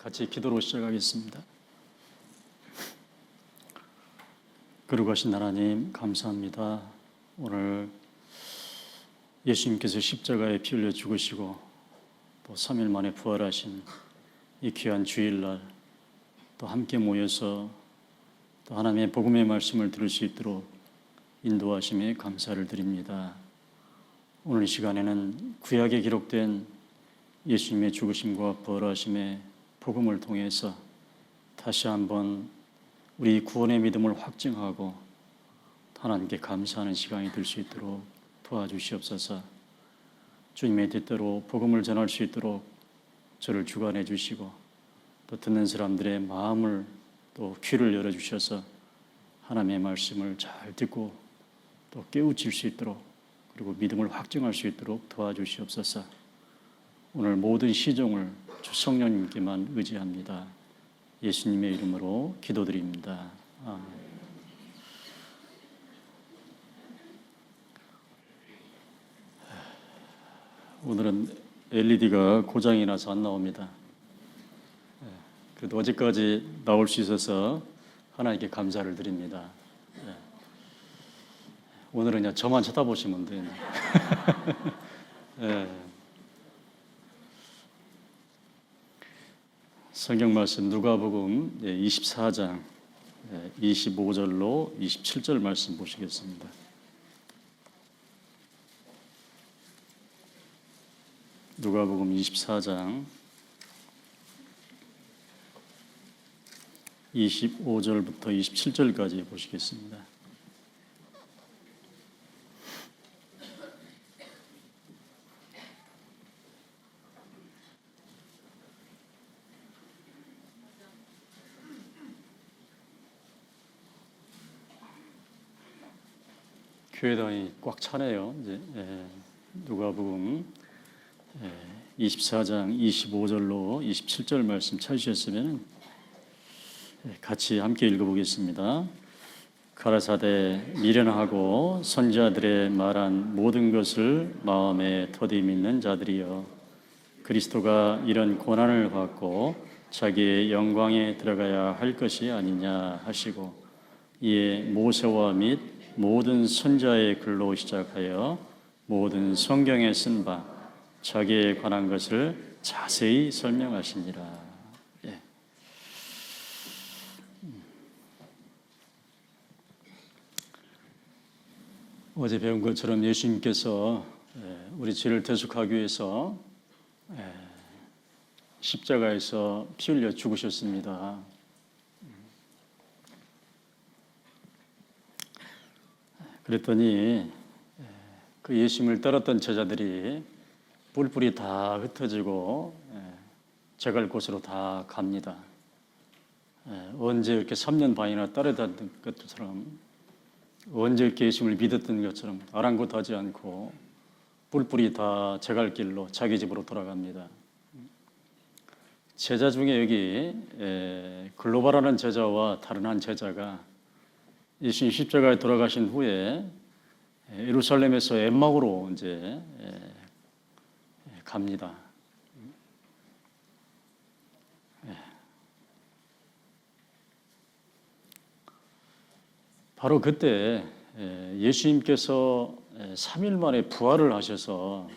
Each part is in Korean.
같이 기도로 시작하겠습니다. 거룩하신 하나님 감사합니다. 오늘 예수님께서 십자가에 피 흘려 죽으시고 또 3일 만에 부활하신 이 귀한 주일날 또 함께 모여서 또 하나님의 복음의 말씀을 들을 수 있도록 인도하심에 감사를 드립니다. 오늘 이 시간에는 구약에 기록된 예수님의 죽으심과 부활하심의 복음을 통해서 다시 한번 우리 구원의 믿음을 확증하고 하나님께 감사하는 시간이 될 수 있도록 도와주시옵소서. 주님의 뜻대로 복음을 전할 수 있도록 저를 주관해 주시고 또 듣는 사람들의 마음을 또 귀를 열어주셔서 하나님의 말씀을 잘 듣고 또 깨우칠 수 있도록 그리고 믿음을 확증할 수 있도록 도와주시옵소서. 오늘 모든 시종을 주 성령님께만 의지합니다. 예수님의 이름으로 기도드립니다. 아멘. 오늘은 LED가 고장이 나서 안 나옵니다. 그래도 어제까지 나올 수 있어서 하나님께 감사를 드립니다. 오늘은 그냥 저만 쳐다보시면 돼요. 성경 말씀 누가복음 24장 25절로 27절 말씀 보시겠습니다. 누가복음 24장 25절부터 27절까지 보시겠습니다. 교회당이 꽉 차네요. 이제 누가복음 24장 25절로 27절 말씀 찾으셨으면 같이 함께 읽어보겠습니다. 가라사대 미련하고 선지자들의 말한 모든 것을 마음에 더디 믿는 자들이여, 그리스도가 이런 고난을 받고 자기의 영광에 들어가야 할 것이 아니냐 하시고, 이에 모세와 및 모든 선지자의 글로 시작하여 모든 성경에 쓴 바 자기에 관한 것을 자세히 설명하시니라. 어제 배운 것처럼 예수님께서 우리 죄를 대속하기 위해서 십자가에서 피 흘려 죽으셨습니다. 그랬더니 그 예수님을 따랐던 제자들이 뿔뿔이 다 흩어지고 제갈 곳으로 다 갑니다. 언제 이렇게 3년 반이나 따르던 것처럼, 언제 이렇게 예수님을 믿었던 것처럼 아랑곳하지 않고 뿔뿔이 다 제갈 길로 자기 집으로 돌아갑니다. 제자 중에 여기 글로바라는 제자와 다른 한 제자가 예수님 십자가에 돌아가신 후에 예루살렘에서 엠마오로 이제 갑니다. 바로 그때 예수님께서 3일 만에 부활을 하셔서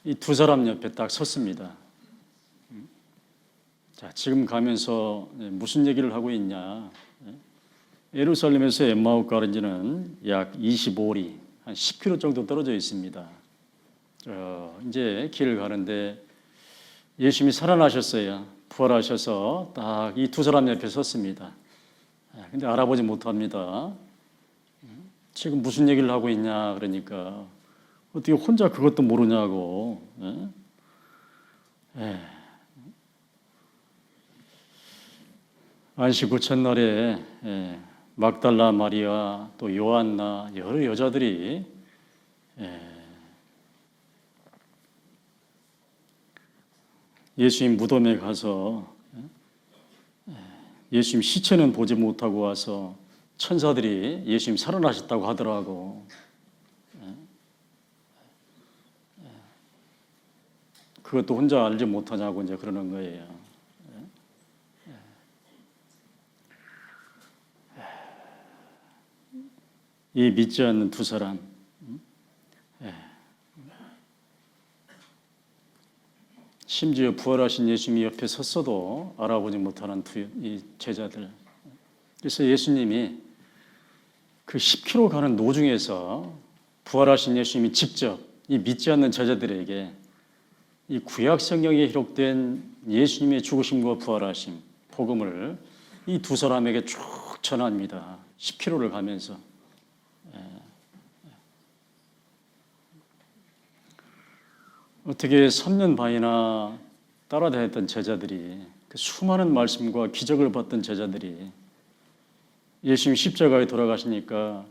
이 두 사람 옆에 딱 섰습니다. 자, 지금 가면서 무슨 얘기를 하고 있냐? 예루살렘에서 엠마오 가는 지는 약 25리, 한 10km 정도 떨어져 있습니다. 이제 길을 가는데 예수님이 살아나셨어요. 부활하셔서 딱 이 두 사람 옆에 섰습니다. 근데 알아보지 못합니다. 지금 무슨 얘기를 하고 있냐 그러니까 어떻게 혼자 그것도 모르냐고. 안식 후 첫날에 막달라 마리아 또 요한나 여러 여자들이 예수님 무덤에 가서 예수님 시체는 보지 못하고 와서 천사들이 예수님 살아나셨다고 하더라고. 그것도 혼자 알지 못하냐고 이제 그러는 거예요. 이 믿지 않는 두 사람, 심지어 부활하신 예수님이 옆에 섰어도 알아보지 못하는 이 제자들. 그래서 예수님이 그 10km 가는 노중에서 부활하신 예수님이 직접 이 믿지 않는 제자들에게 이 구약 성경에 기록된 예수님의 죽으심과 부활하심 복음을 이 두 사람에게 쭉 전합니다. 10km를 가면서. 어떻게 3년 반이나 따라다녔던 제자들이, 그 수많은 말씀과 기적을 봤던 제자들이 예수님 십자가에 돌아가시니까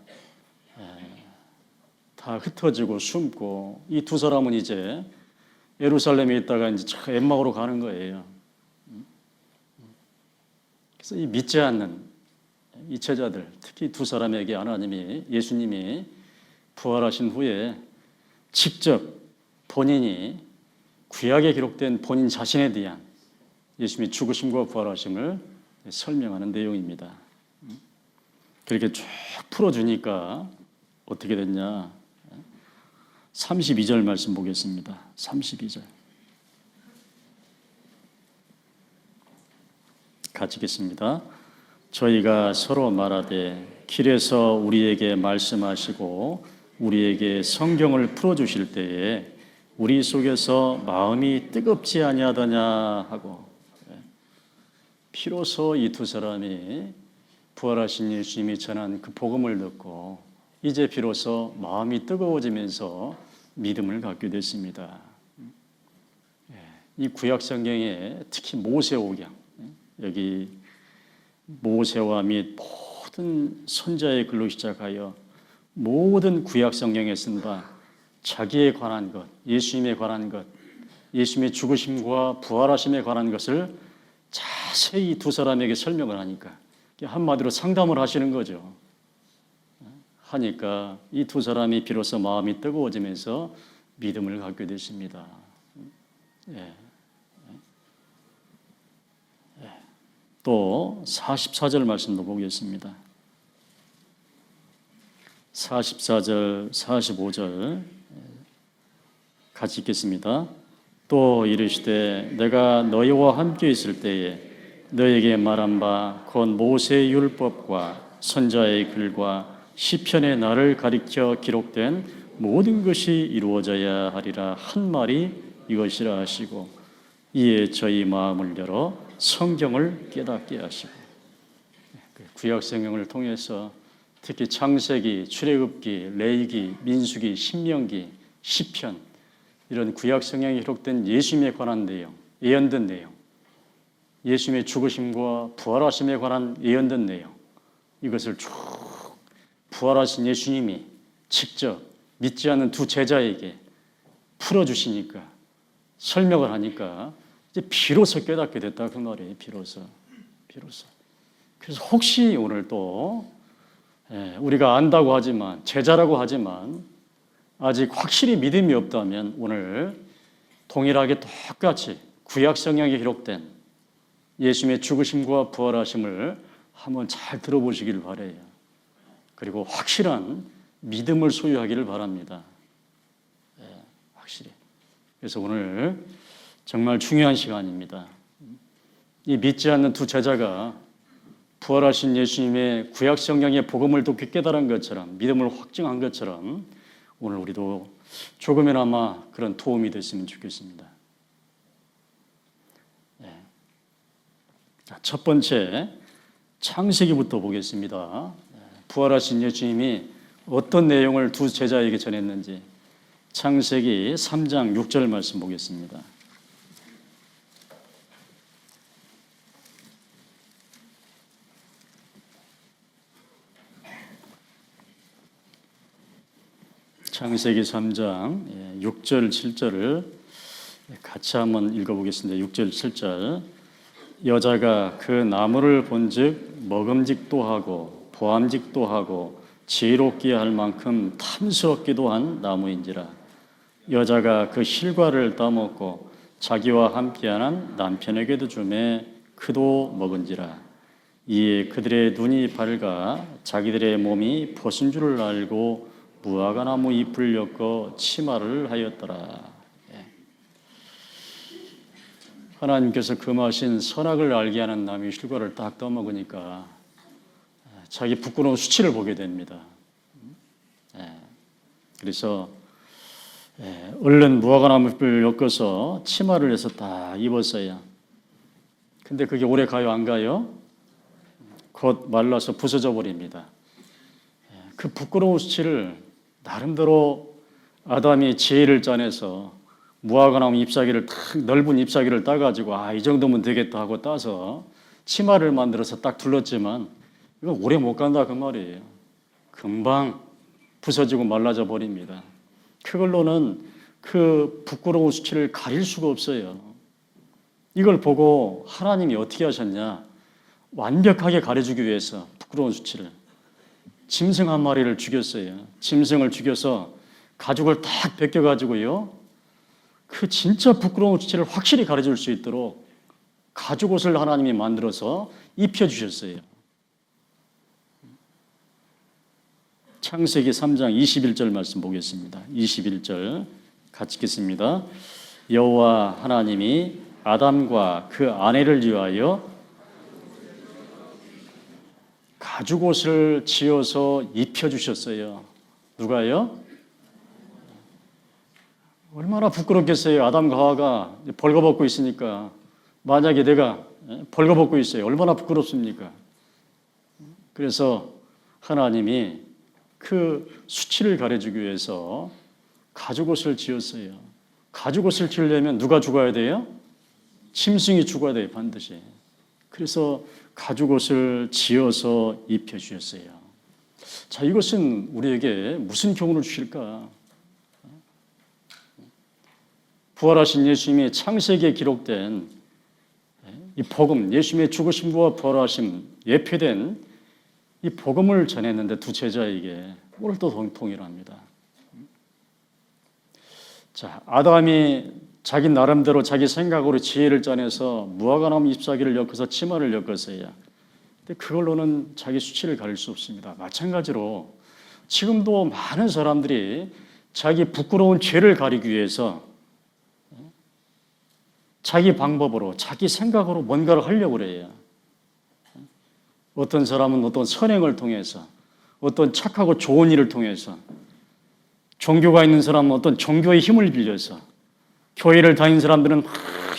다 흩어지고 숨고, 이 두 사람은 이제 예루살렘에 있다가 이제 엠마오로 가는 거예요. 그래서 이 믿지 않는 이 제자들, 특히 두 사람에게 예수님이 부활하신 후에 직접 본인이 구약에 기록된 본인 자신에 대한 예수님의 죽으심과 부활하심을 설명하는 내용입니다. 그렇게 쭉 풀어주니까 어떻게 됐냐? 32절 말씀 보겠습니다. 32절. 같이 읽겠습니다. 저희가 서로 말하되 길에서 우리에게 말씀하시고 우리에게 성경을 풀어주실 때에 우리 속에서 마음이 뜨겁지 아니하더냐 하고, 비로소 이 두 사람이 부활하신 예수님이 전한 그 복음을 듣고 이제 비로소 마음이 뜨거워지면서 믿음을 갖게 됐습니다. 이 구약 성경에 특히 모세오경, 여기 모세와 및 모든 선자의 글로 시작하여 모든 구약 성경에 쓴 바 자기에 관한 것, 예수님에 관한 것, 예수님의 죽으심과 부활하심에 관한 것을 자세히 두 사람에게 설명을 하니까, 한마디로 상담을 하시는 거죠. 하니까 이 두 사람이 비로소 마음이 뜨거워지면서 믿음을 갖게 됐습니다. 또 44절 말씀도 보겠습니다. 44절, 45절 같이 읽겠습니다. 또 이르시되 내가 너희와 함께 있을 때에 너희에게 말한 바 곧 모세의 율법과 선자의 글과 시편의 나를 가리켜 기록된 모든 것이 이루어져야 하리라 한 말이 이것이라 하시고, 이에 저희 마음을 열어 성경을 깨닫게 하시고. 구약 성경을 통해서 특히 창세기, 출애굽기, 레위기, 민수기, 신명기, 시편, 이런 구약 성경에 기록된 예수님에 관한 내용, 예언된 내용, 예수님의 죽으심과 부활하심에 관한 예언된 내용, 이것을 쭉 부활하신 예수님이 직접 믿지 않는 두 제자에게 풀어주시니까, 설명을 하니까 이제 비로소 깨닫게 됐다 그 말이에요. 비로소. 그래서 혹시 오늘 또 우리가 안다고 하지만, 제자라고 하지만 아직 확실히 믿음이 없다면 오늘 동일하게 똑같이 구약 성경에 기록된 예수님의 죽으심과 부활하심을 한번 잘 들어보시길 바라요. 그리고 확실한 믿음을 소유하기를 바랍니다. 확실히. 그래서 오늘 정말 중요한 시간입니다. 이 믿지 않는 두 제자가 부활하신 예수님의 구약 성경의 복음을 듣고 깨달은 것처럼, 믿음을 확증한 것처럼 오늘 우리도 조금이나마 그런 도움이 됐으면 좋겠습니다. 첫 번째, 창세기부터 보겠습니다. 부활하신 예수님이 어떤 내용을 두 제자에게 전했는지 창세기 3장 6절 말씀 보겠습니다. 창세기 3장 6절 7절을 같이 한번 읽어보겠습니다. 6절 7절. 여자가 그 나무를 본즉 먹음직도 하고 보암직도 하고 지혜롭게 할 만큼 탐스럽기도 한 나무인지라. 여자가 그 실과를 따먹고 자기와 함께하는 남편에게도 주매 그도 먹은지라. 이에 그들의 눈이 밝아 자기들의 몸이 벗은 줄을 알고 무화과나무 잎을 엮어 치마를 하였더라. 예. 하나님께서 금하신 선악을 알게 하는 나무의 실과를 딱 떠먹으니까 자기 부끄러운 수치를 보게 됩니다. 예. 그래서 얼른 무화과나무 잎을 엮어서 치마를 해서 딱 입었어요. 근데 그게 오래 가요, 안 가요? 곧 말라서 부서져 버립니다. 그 부끄러운 수치를 나름대로 아담이 지혜를 짜내서 무화과나무 잎사귀를 탁 넓은 잎사귀를 따가지고 이 정도면 되겠다 하고 따서 치마를 만들어서 딱 둘렀지만 이거 오래 못 간다 그 말이에요. 금방 부서지고 말라져 버립니다. 그걸로는 그 부끄러운 수치를 가릴 수가 없어요. 이걸 보고 하나님이 어떻게 하셨냐? 완벽하게 가려주기 위해서 부끄러운 수치를 짐승 한 마리를 죽였어요. 짐승을 죽여서 가죽을 딱 벗겨가지고요. 그 진짜 부끄러운 수치를 확실히 가려줄 수 있도록 가죽옷을 하나님이 만들어서 입혀주셨어요. 창세기 3장 21절 말씀 보겠습니다. 21절 같이 읽겠습니다. 여호와 하나님이 아담과 그 아내를 위하여 가죽옷을 지어서 입혀주셨어요. 누가요? 얼마나 부끄럽겠어요. 아담과 하와가 벌거벗고 있으니까. 만약에 내가 벌거벗고 있어요. 얼마나 부끄럽습니까? 그래서 하나님이 그 수치를 가려주기 위해서 가죽옷을 지었어요. 가죽옷을 지으려면 누가 죽어야 돼요? 짐승이 죽어야 돼요. 반드시. 그래서 가죽옷을 지어서 입혀주셨어요. 자, 이것은 우리에게 무슨 교훈을 주실까? 부활하신 예수님의 창세기에 기록된 이 복음, 예수님의 죽으심과 부활하심, 예표된 이 복음을 전했는데 두 제자에게 오늘도 동일합니다. 자, 아담이 자기 나름대로 자기 생각으로 지혜를 짜내서 무화과나무 잎사귀를 엮어서 치마를 엮었어요. 근데 그걸로는 자기 수치를 가릴 수 없습니다. 마찬가지로 지금도 많은 사람들이 자기 부끄러운 죄를 가리기 위해서 자기 방법으로, 자기 생각으로 뭔가를 하려고 그래요. 어떤 사람은 어떤 선행을 통해서, 어떤 착하고 좋은 일을 통해서, 종교가 있는 사람은 어떤 종교의 힘을 빌려서, 교회를 다니는 사람들은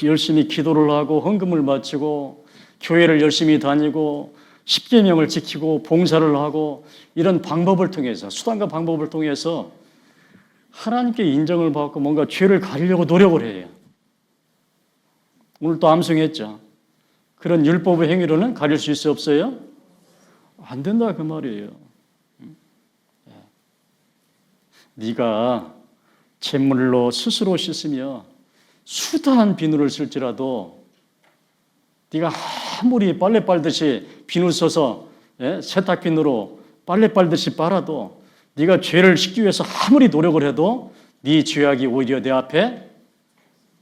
열심히 기도를 하고 헌금을 바치고 교회를 열심히 다니고 십계명을 지키고 봉사를 하고 이런 방법을 통해서, 수단과 방법을 통해서 하나님께 인정을 받고 뭔가 죄를 가리려고 노력을 해요. 오늘 또 암송했죠. 그런 율법의 행위로는 가릴 수 있어요, 없어요? 안 된다 그 말이에요. 네가 잿물로 스스로 씻으며 수다한 비누를 쓸지라도 네가 아무리 빨래 빨듯이 비누 써서 세탁 비누로 빨래 빨듯이 빨아도 네가 죄를 씻기 위해서 아무리 노력을 해도 네 죄악이 오히려 내 앞에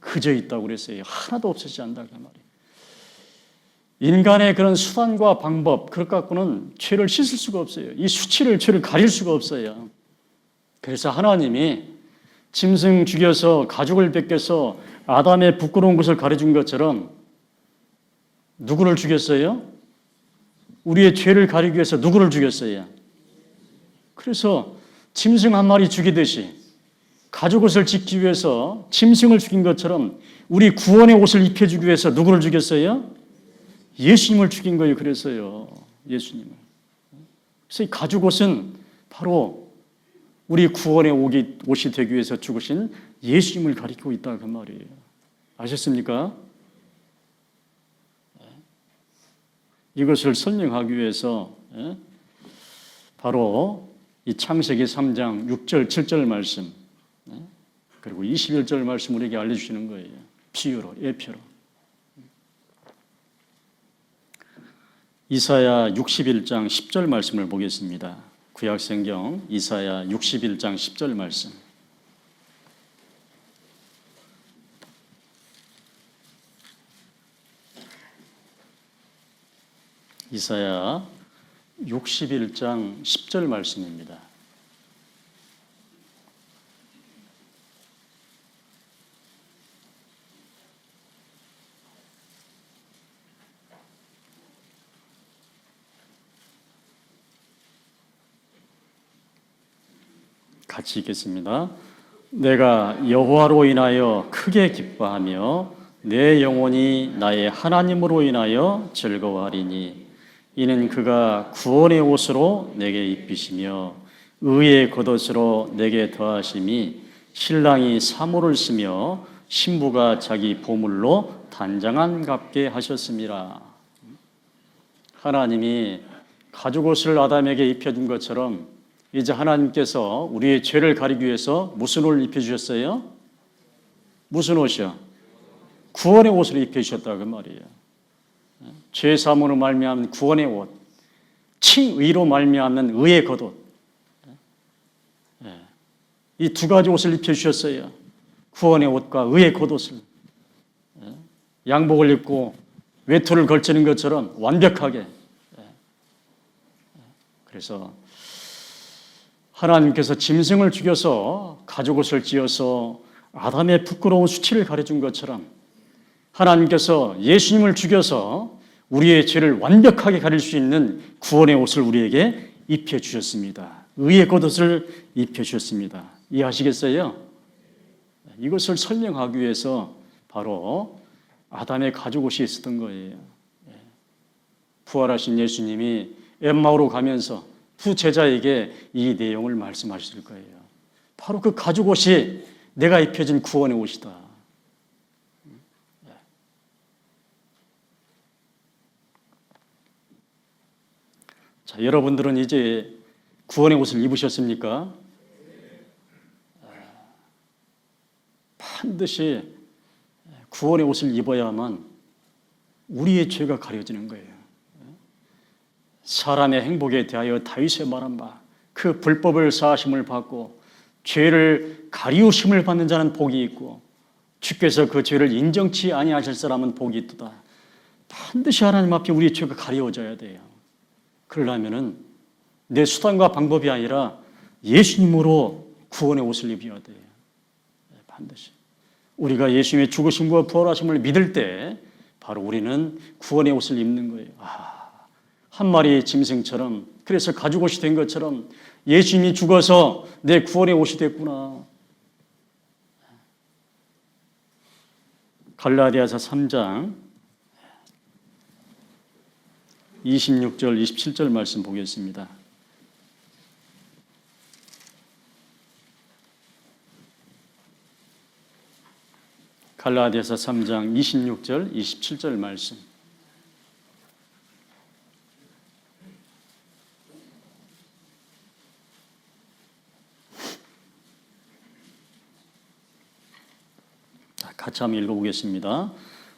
그저 있다고 그랬어요. 하나도 없어지지 않는다 그 말이에요. 인간의 그런 수단과 방법 그것 갖고는 죄를 씻을 수가 없어요. 이 수치를 죄를 가릴 수가 없어요. 그래서 하나님이 짐승 죽여서 가죽을 벗겨서 아담의 부끄러운 것을 가려준 것처럼 누구를 죽였어요? 우리의 죄를 가리기 위해서 누구를 죽였어요? 그래서 짐승 한 마리 죽이듯이 가죽옷을 짓기 위해서 짐승을 죽인 것처럼 우리 구원의 옷을 입혀주기 위해서 누구를 죽였어요? 예수님을 죽인 거예요. 그래서요. 예수님을. 그래서 이 가죽옷은 바로 우리 구원의 옷이 되기 위해서 죽으신 예수님을 가리키고 있다 그 말이에요. 아셨습니까? 이것을 설명하기 위해서 바로 이 창세기 3장 6절 7절 말씀 그리고 21절 말씀 우리에게 알려주시는 거예요. 비유로, 예표로. 이사야 61장 10절 말씀을 보겠습니다. 구약성경 이사야 61장 10절 말씀. 이사야 61장 10절 말씀입니다. 같이 읽겠습니다. 내가 여호와로 인하여 크게 기뻐하며 내 영혼이 나의 하나님으로 인하여 즐거워하리니 이는 그가 구원의 옷으로 내게 입히시며 의의 겉옷으로 내게 더하심이 신랑이 사모를 쓰며 신부가 자기 보물로 단장한 값게 하셨습니다. 하나님이 가죽옷을 아담에게 입혀준 것처럼 이제 하나님께서 우리의 죄를 가리기 위해서 무슨 옷을 입혀주셨어요? 무슨 옷이요? 구원의 옷을 입혀주셨다 그 말이에요. 죄 사함으로 말미암은 구원의 옷, 칭의로 말미암는 의의 겉옷. 이 두 가지 옷을 입혀주셨어요. 구원의 옷과 의의 겉옷을. 양복을 입고 외투를 걸치는 것처럼 완벽하게. 그래서 하나님께서 짐승을 죽여서 가죽옷을 찌어서 아담의 부끄러운 수치를 가려준 것처럼 하나님께서 예수님을 죽여서 우리의 죄를 완벽하게 가릴 수 있는 구원의 옷을 우리에게 입혀주셨습니다. 의의 겉옷을 입혀주셨습니다. 이해하시겠어요? 이것을 설명하기 위해서 바로 아담의 가죽옷이 있었던 거예요. 부활하신 예수님이 엠마오로 가면서 두 제자에게 이 내용을 말씀하실 거예요. 바로 그 가죽옷이 내가 입혀진 구원의 옷이다. 자, 여러분들은 이제 구원의 옷을 입으셨습니까? 반드시 구원의 옷을 입어야만 우리의 죄가 가려지는 거예요. 사람의 행복에 대하여 다윗이 말한 바 그 불법을 사하심을 받고 죄를 가리우심을 받는 자는 복이 있고 주께서 그 죄를 인정치 아니하실 사람은 복이 있도다. 반드시 하나님 앞에 우리의 죄가 가려져야 돼요. 그러려면은 내 수단과 방법이 아니라 예수님으로 구원의 옷을 입어야 돼요. 반드시 우리가 예수님의 죽으심과 부활하심을 믿을 때 바로 우리는 구원의 옷을 입는 거예요. 한 마리의 짐승처럼, 그래서 가죽옷이 된 것처럼 예수님이 죽어서 내 구원의 옷이 됐구나. 갈라디아서 3장 26절, 27절 말씀 보겠습니다. 갈라디아서 3장 26절, 27절 말씀. 같이 한번 읽어보겠습니다.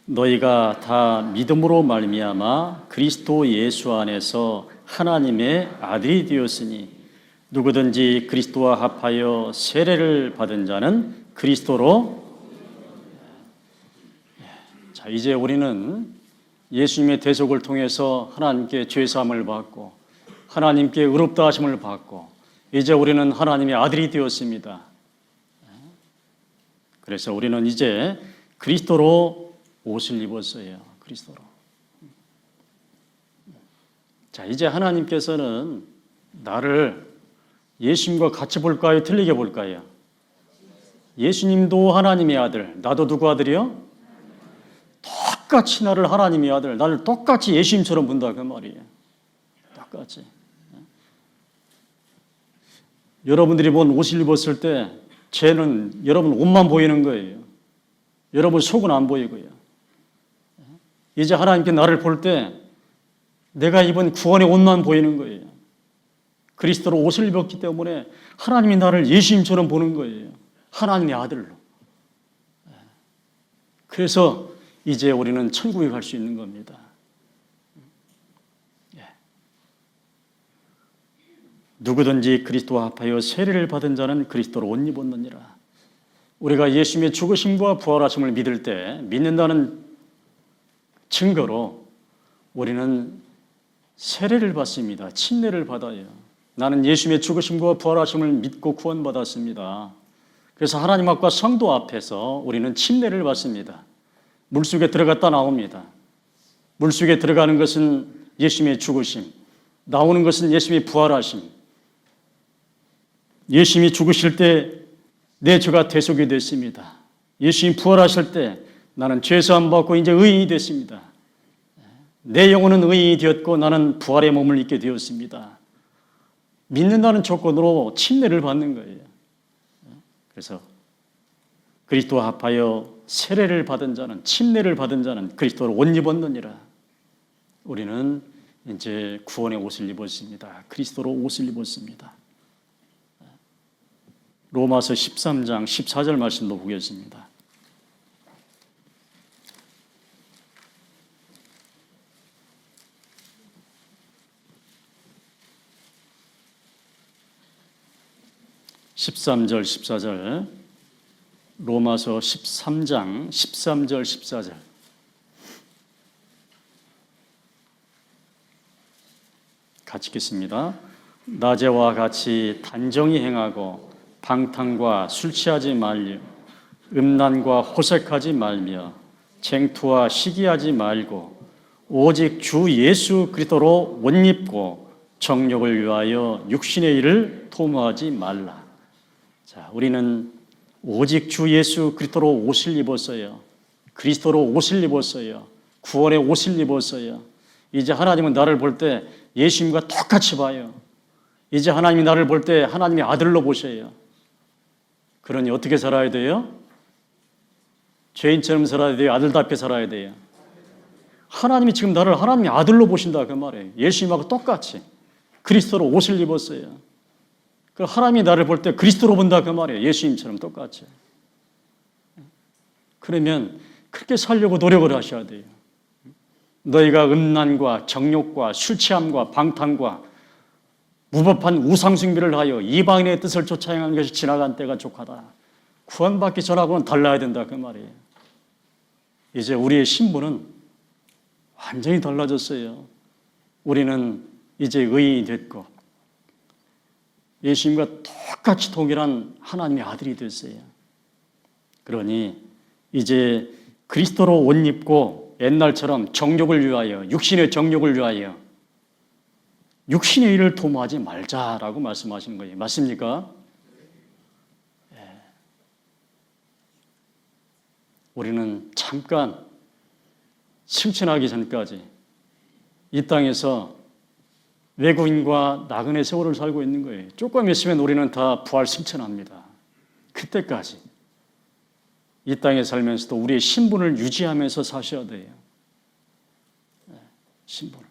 너희가 다 믿음으로 말미암아 그리스도 예수 안에서 하나님의 아들이 되었으니 누구든지 그리스도와 합하여 세례를 받은 자는 그리스도로. 자, 이제 우리는 예수님의 대속을 통해서 하나님께 죄사함을 받고 하나님께 의롭다 하심을 받고 이제 우리는 하나님의 아들이 되었습니다. 그래서 우리는 이제 그리스도로 옷을 입었어요. 그리스도로. 자, 이제 하나님께서는 나를 예수님과 같이 볼까요? 틀리게 볼까요? 예수님도 하나님의 아들, 나도 누구 아들이요? 똑같이 나를 하나님의 아들, 나를 똑같이 예수님처럼 본다 그 말이에요. 똑같이. 여러분들이 본 옷을 입었을 때 쟤는 여러분 옷만 보이는 거예요. 여러분 속은 안 보이고요. 이제 하나님께 나를 볼 때 내가 입은 구원의 옷만 보이는 거예요. 그리스도로 옷을 입었기 때문에 하나님이 나를 예수님처럼 보는 거예요. 하나님의 아들로. 그래서 이제 우리는 천국에 갈 수 있는 겁니다. 누구든지 그리스도와 합하여 세례를 받은 자는 그리스도로 옷 입었느니라. 우리가 예수님의 죽으심과 부활하심을 믿을 때 믿는다는 증거로 우리는 세례를 받습니다. 침례를 받아요. 나는 예수님의 죽으심과 부활하심을 믿고 구원받았습니다. 그래서 하나님 앞과 성도 앞에서 우리는 침례를 받습니다. 물속에 들어갔다 나옵니다. 물속에 들어가는 것은 예수님의 죽으심, 나오는 것은 예수님의 부활하심. 예수님이 죽으실 때 내 죄가 대속이 됐습니다. 예수님이 부활하실 때 나는 죄사함 받고 이제 의인이 됐습니다. 내 영혼은 의인이 되었고 나는 부활의 몸을 입게 되었습니다. 믿는다는 조건으로 침례를 받는 거예요. 그래서 그리스도와 합하여 세례를 받은 자는, 침례를 받은 자는 그리스도를 옷 입었느니라. 우리는 이제 구원의 옷을 입었습니다. 그리스도로 옷을 입었습니다. 로마서 13장 14절 말씀도 보겠습니다. (13절) (14절) 로마서 13장 13절 14절 같이 읽겠습니다. 낮에와 같이 단정히 행하고 방탕과 술 취하지 말며 음란과 호색하지 말며 쟁투와 시기하지 말고 오직 주 예수 그리스도로 옷 입고 정욕을 위하여 육신의 일을 도모하지 말라. 자, 우리는 오직 주 예수 그리스도로 옷을 입었어요. 그리스도로 옷을 입었어요. 구원의 옷을 입었어요. 이제 하나님은 나를 볼 때 예수님과 똑같이 봐요. 이제 하나님이 나를 볼 때 하나님의 아들로 보셔요. 그러니 어떻게 살아야 돼요? 죄인처럼 살아야 돼요? 아들답게 살아야 돼요? 하나님이 지금 나를 하나님의 아들로 보신다 그 말이에요. 예수님하고 똑같이 그리스도로 옷을 입었어요. 그 하나님이 나를 볼 때 그리스도로 본다 그 말이에요. 예수님처럼 똑같이. 그러면 그렇게 살려고 노력을 하셔야 돼요. 너희가 음란과 정욕과 술 취함과 방탕과 무법한 우상숭배를 하여 이방인의 뜻을 쫓아 행하는 것이 지나간 때가 족하다. 구원받기 전하고는 달라야 된다 그 말이에요. 이제 우리의 신분은 완전히 달라졌어요. 우리는 이제 의인이 됐고 예수님과 똑같이 동일한 하나님의 아들이 됐어요. 그러니 이제 그리스도로 옷 입고 옛날처럼 정욕을 위하여, 육신의 정욕을 위하여 육신의 일을 도모하지 말자라고 말씀하시는 거예요. 맞습니까? 네. 우리는 잠깐 승천하기 전까지 이 땅에서 외국인과 나그네 세월을 살고 있는 거예요. 조금 있으면 우리는 다 부활 승천합니다. 그때까지 이 땅에 살면서도 우리의 신분을 유지하면서 사셔야 돼요. 네, 신분을.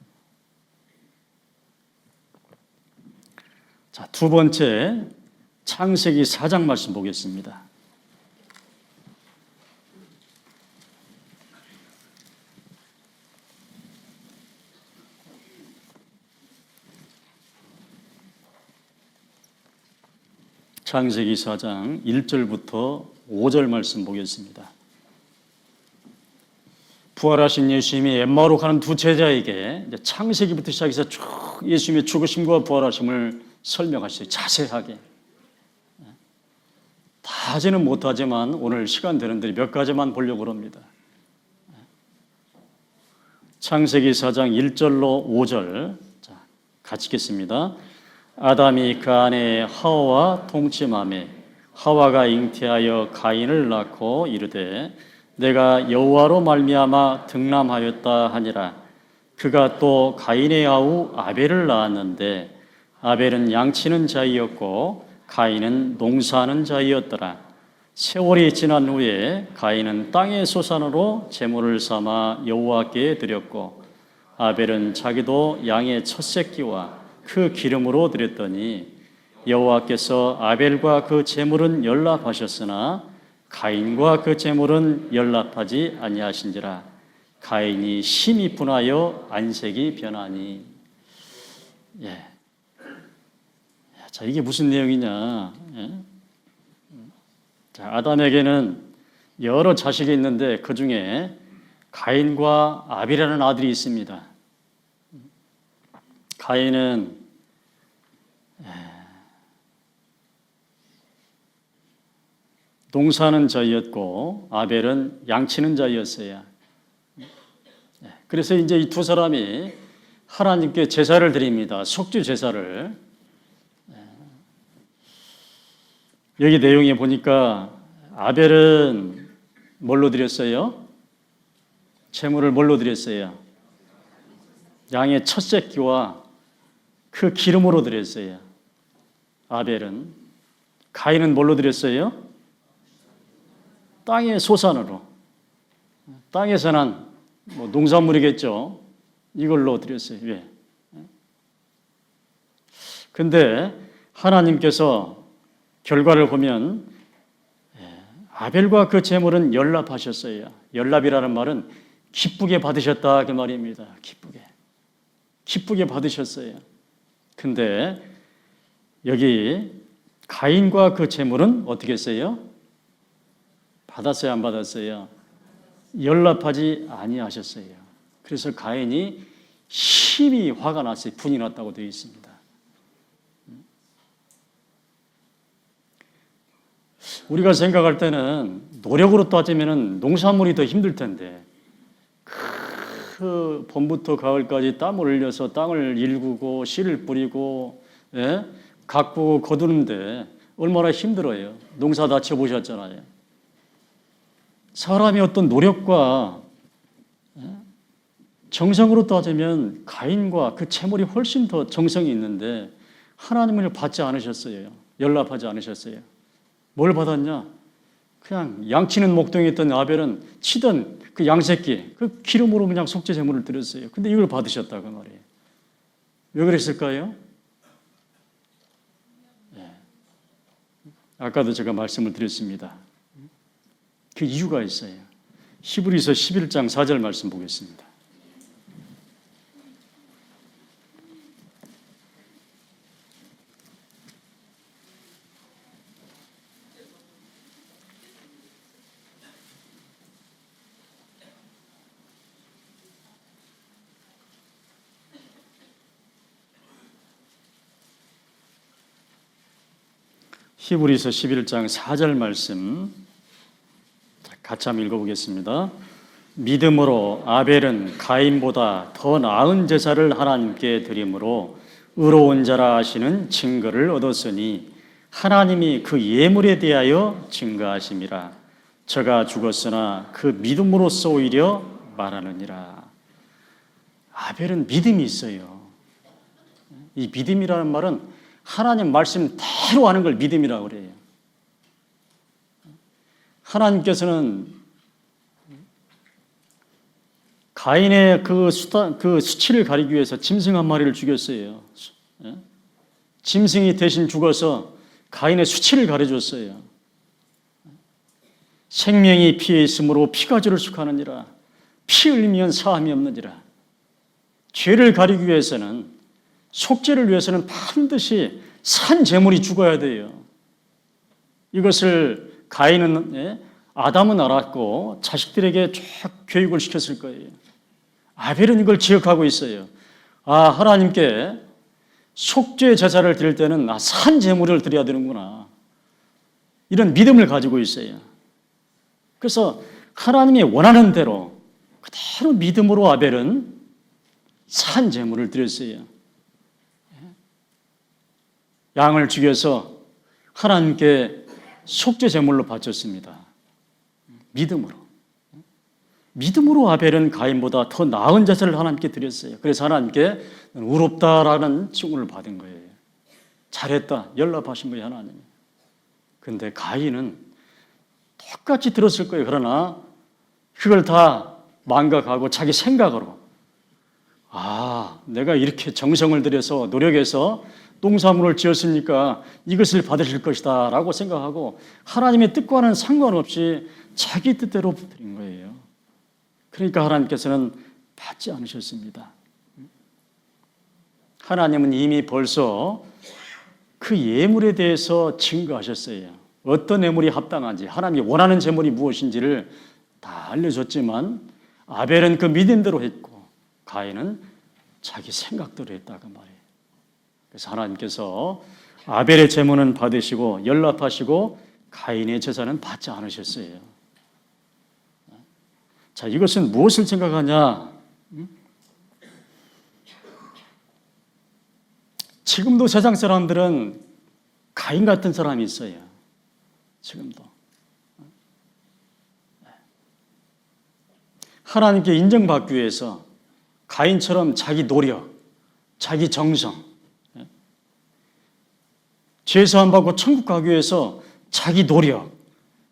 자, 두 번째 창세기 4장 말씀 보겠습니다. 창세기 4장 1절부터 5절 말씀 보겠습니다. 부활하신 예수님이 엠마오로 가는 두 제자에게 창세기부터 시작해서 쭉 예수님의 죽으심과 부활하심을 설명하시죠. 자세하게. 다 하지는 못하지만 오늘 시간 되는 대로 몇 가지만 보려고 합니다. 창세기 4장 1절로 5절 같이 읽겠습니다. 아담이 그 아내 하와와 동침하매 하와가 잉태하여 가인을 낳고 이르되 내가 여호와로 말미암아 등남하였다 하니라. 그가 또 가인의 아우 아벨을 낳았는데 아벨은 양치는 자이었고 가인은 농사하는 자이었더라. 세월이 지난 후에 가인은 땅의 소산으로 제물을 삼아 여호와께 드렸고 아벨은 자기도 양의 첫 새끼와 그 기름으로 드렸더니 여호와께서 아벨과 그 제물은 연락하셨으나 가인과 그 제물은 연락하지 아니하신지라. 가인이 심히 분하여 안색이 변하니. 예. 자, 이게 무슨 내용이냐? 예? 자, 아담에게는 여러 자식이 있는데 그 중에 가인과 아벨이라는 아들이 있습니다. 가인은 농사하는 자였고 아벨은 양치는 자였어요. 그래서 이제 이 두 사람이 하나님께 제사를 드립니다. 속죄 제사를. 여기 내용에 보니까 아벨은 뭘로 드렸어요? 제물을 뭘로 드렸어요? 양의 첫 새끼와 그 기름으로 드렸어요. 아벨은. 가인은 뭘로 드렸어요? 땅의 소산으로. 땅에서 난 농산물이겠죠. 이걸로 드렸어요. 왜? 근데 하나님께서 결과를 보면 아벨과 그 제물은 연납하셨어요. 연납이라는 말은 기쁘게 받으셨다 그 말입니다. 기쁘게 받으셨어요. 근데 여기 가인과 그 제물은 어떻게 했어요? 받았어요, 안 받았어요? 연납하지 아니하셨어요. 그래서 가인이 심히 화가 났어요. 분이 났다고 되어 있습니다. 우리가 생각할 때는 노력으로 따지면 농산물이 더 힘들 텐데 그 봄부터 가을까지 땀을 흘려서 땅을 일구고 씨를 뿌리고 가꾸고 거두는데 얼마나 힘들어요. 농사 다 지어보셨잖아요. 사람의 어떤 노력과 정성으로 따지면 가인과 그 제물이 훨씬 더 정성이 있는데 하나님을 받지 않으셨어요. 연락하지 않으셨어요. 뭘 받았냐? 그냥 양치는 목동이었던 아벨은 치던 그 양새끼, 그 기름으로 그냥 속죄 제물을 드렸어요. 근데 이걸 받으셨다고 말이에요. 왜 그랬을까요? 아까도 제가 말씀을 드렸습니다. 그 이유가 있어요. 히브리서 11장 4절 말씀 보겠습니다. 히브리서 11장 4절 말씀 같이 한번 읽어보겠습니다. 믿음으로 아벨은 가인보다 더 나은 제사를 하나님께 드림으로 의로운 자라 하시는 증거를 얻었으니 하나님이 그 예물에 대하여 증거하심이라. 저가 죽었으나 그 믿음으로써 오히려 말하느니라. 아벨은 믿음이 있어요. 이 믿음이라는 말은 하나님 말씀대로 하는 걸 믿음이라고 그래요. 하나님께서는 가인의 그 수치를 가리기 위해서 짐승 한 마리를 죽였어요. 짐승이 대신 죽어서 가인의 수치를 가려줬어요. 생명이 피에 있으므로 피가 저를 숙하느니라. 피 흘리면 사함이 없느니라. 죄를 가리기 위해서는 속죄를 위해서는 반드시 산 제물이 죽어야 돼요. 이것을 가인은 아담은 알았고 자식들에게 쫙 교육을 시켰을 거예요. 아벨은 이걸 기억하고 있어요. 아, 하나님께 속죄 제사를 드릴 때는 산 제물을 드려야 되는구나. 이런 믿음을 가지고 있어요. 그래서 하나님이 원하는 대로 그대로 믿음으로 아벨은 산 제물을 드렸어요. 양을 죽여서 하나님께 속죄 제물로 바쳤습니다. 믿음으로 아벨은 가인보다 더 나은 제사를 하나님께 드렸어요. 그래서 하나님께 의롭다라는 칭호를 받은 거예요. 잘했다, 연락하신 거예요, 하나님. 근데 가인은 똑같이 들었을 거예요. 그러나 그걸 다 망각하고 자기 생각으로 내가 이렇게 정성을 들여서 노력해서 농사물을 지었으니까 이것을 받으실 것이다 라고 생각하고 하나님의 뜻과는 상관없이 자기 뜻대로 드린 거예요. 그러니까 하나님께서는 받지 않으셨습니다. 하나님은 이미 벌써 그 예물에 대해서 증거하셨어요. 어떤 예물이 합당한지, 하나님이 원하는 제물이 무엇인지를 다 알려줬지만 아벨은 그 믿음대로 했고 가인은 자기 생각대로 했다고 말이에요. 그래서 하나님께서 아벨의 제물은 받으시고 연락하시고 가인의 제사는 받지 않으셨어요. 자, 이것은 무엇을 생각하냐? 지금도 세상 사람들은 가인 같은 사람이 있어요. 지금도. 하나님께 인정받기 위해서 가인처럼 자기 노력, 자기 정성, 죄사함 받고 천국 가기 위해서 자기 노력,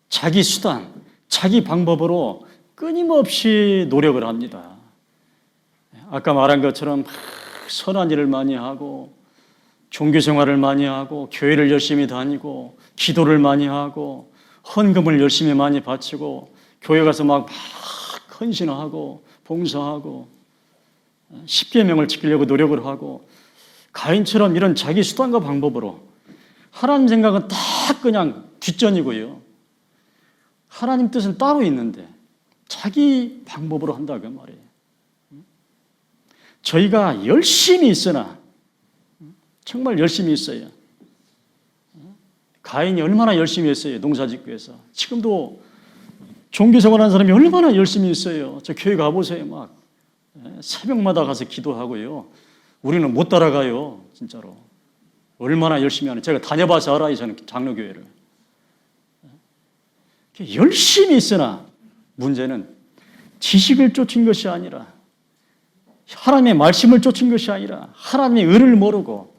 자기 수단, 자기 방법으로 끊임없이 노력을 합니다. 아까 말한 것처럼 선한 일을 많이 하고 종교 생활을 많이 하고 교회를 열심히 다니고 기도를 많이 하고 헌금을 열심히 많이 바치고 교회 가서 막 헌신하고 봉사하고 십계명을 지키려고 노력을 하고 가인처럼 이런 자기 수단과 방법으로 하나님 생각은 다 그냥 뒷전이고요. 하나님 뜻은 따로 있는데 자기 방법으로 한다고 말이에요. 저희가 열심히 있으나 정말 열심히 있어요. 가인이 얼마나 열심히 했어요. 농사짓기 위해서. 지금도 종교생활하는 사람이 얼마나 열심히 있어요. 저 교회 가보세요. 막 새벽마다 가서 기도하고요. 우리는 못 따라가요. 진짜로. 얼마나 열심히 하는. 제가 다녀봐서 알아요. 저는 장로교회를. 열심히 있으나 문제는 지식을 쫓은 것이 아니라 하나님의 말씀을 쫓은 것이 아니라 하나님의 의를 모르고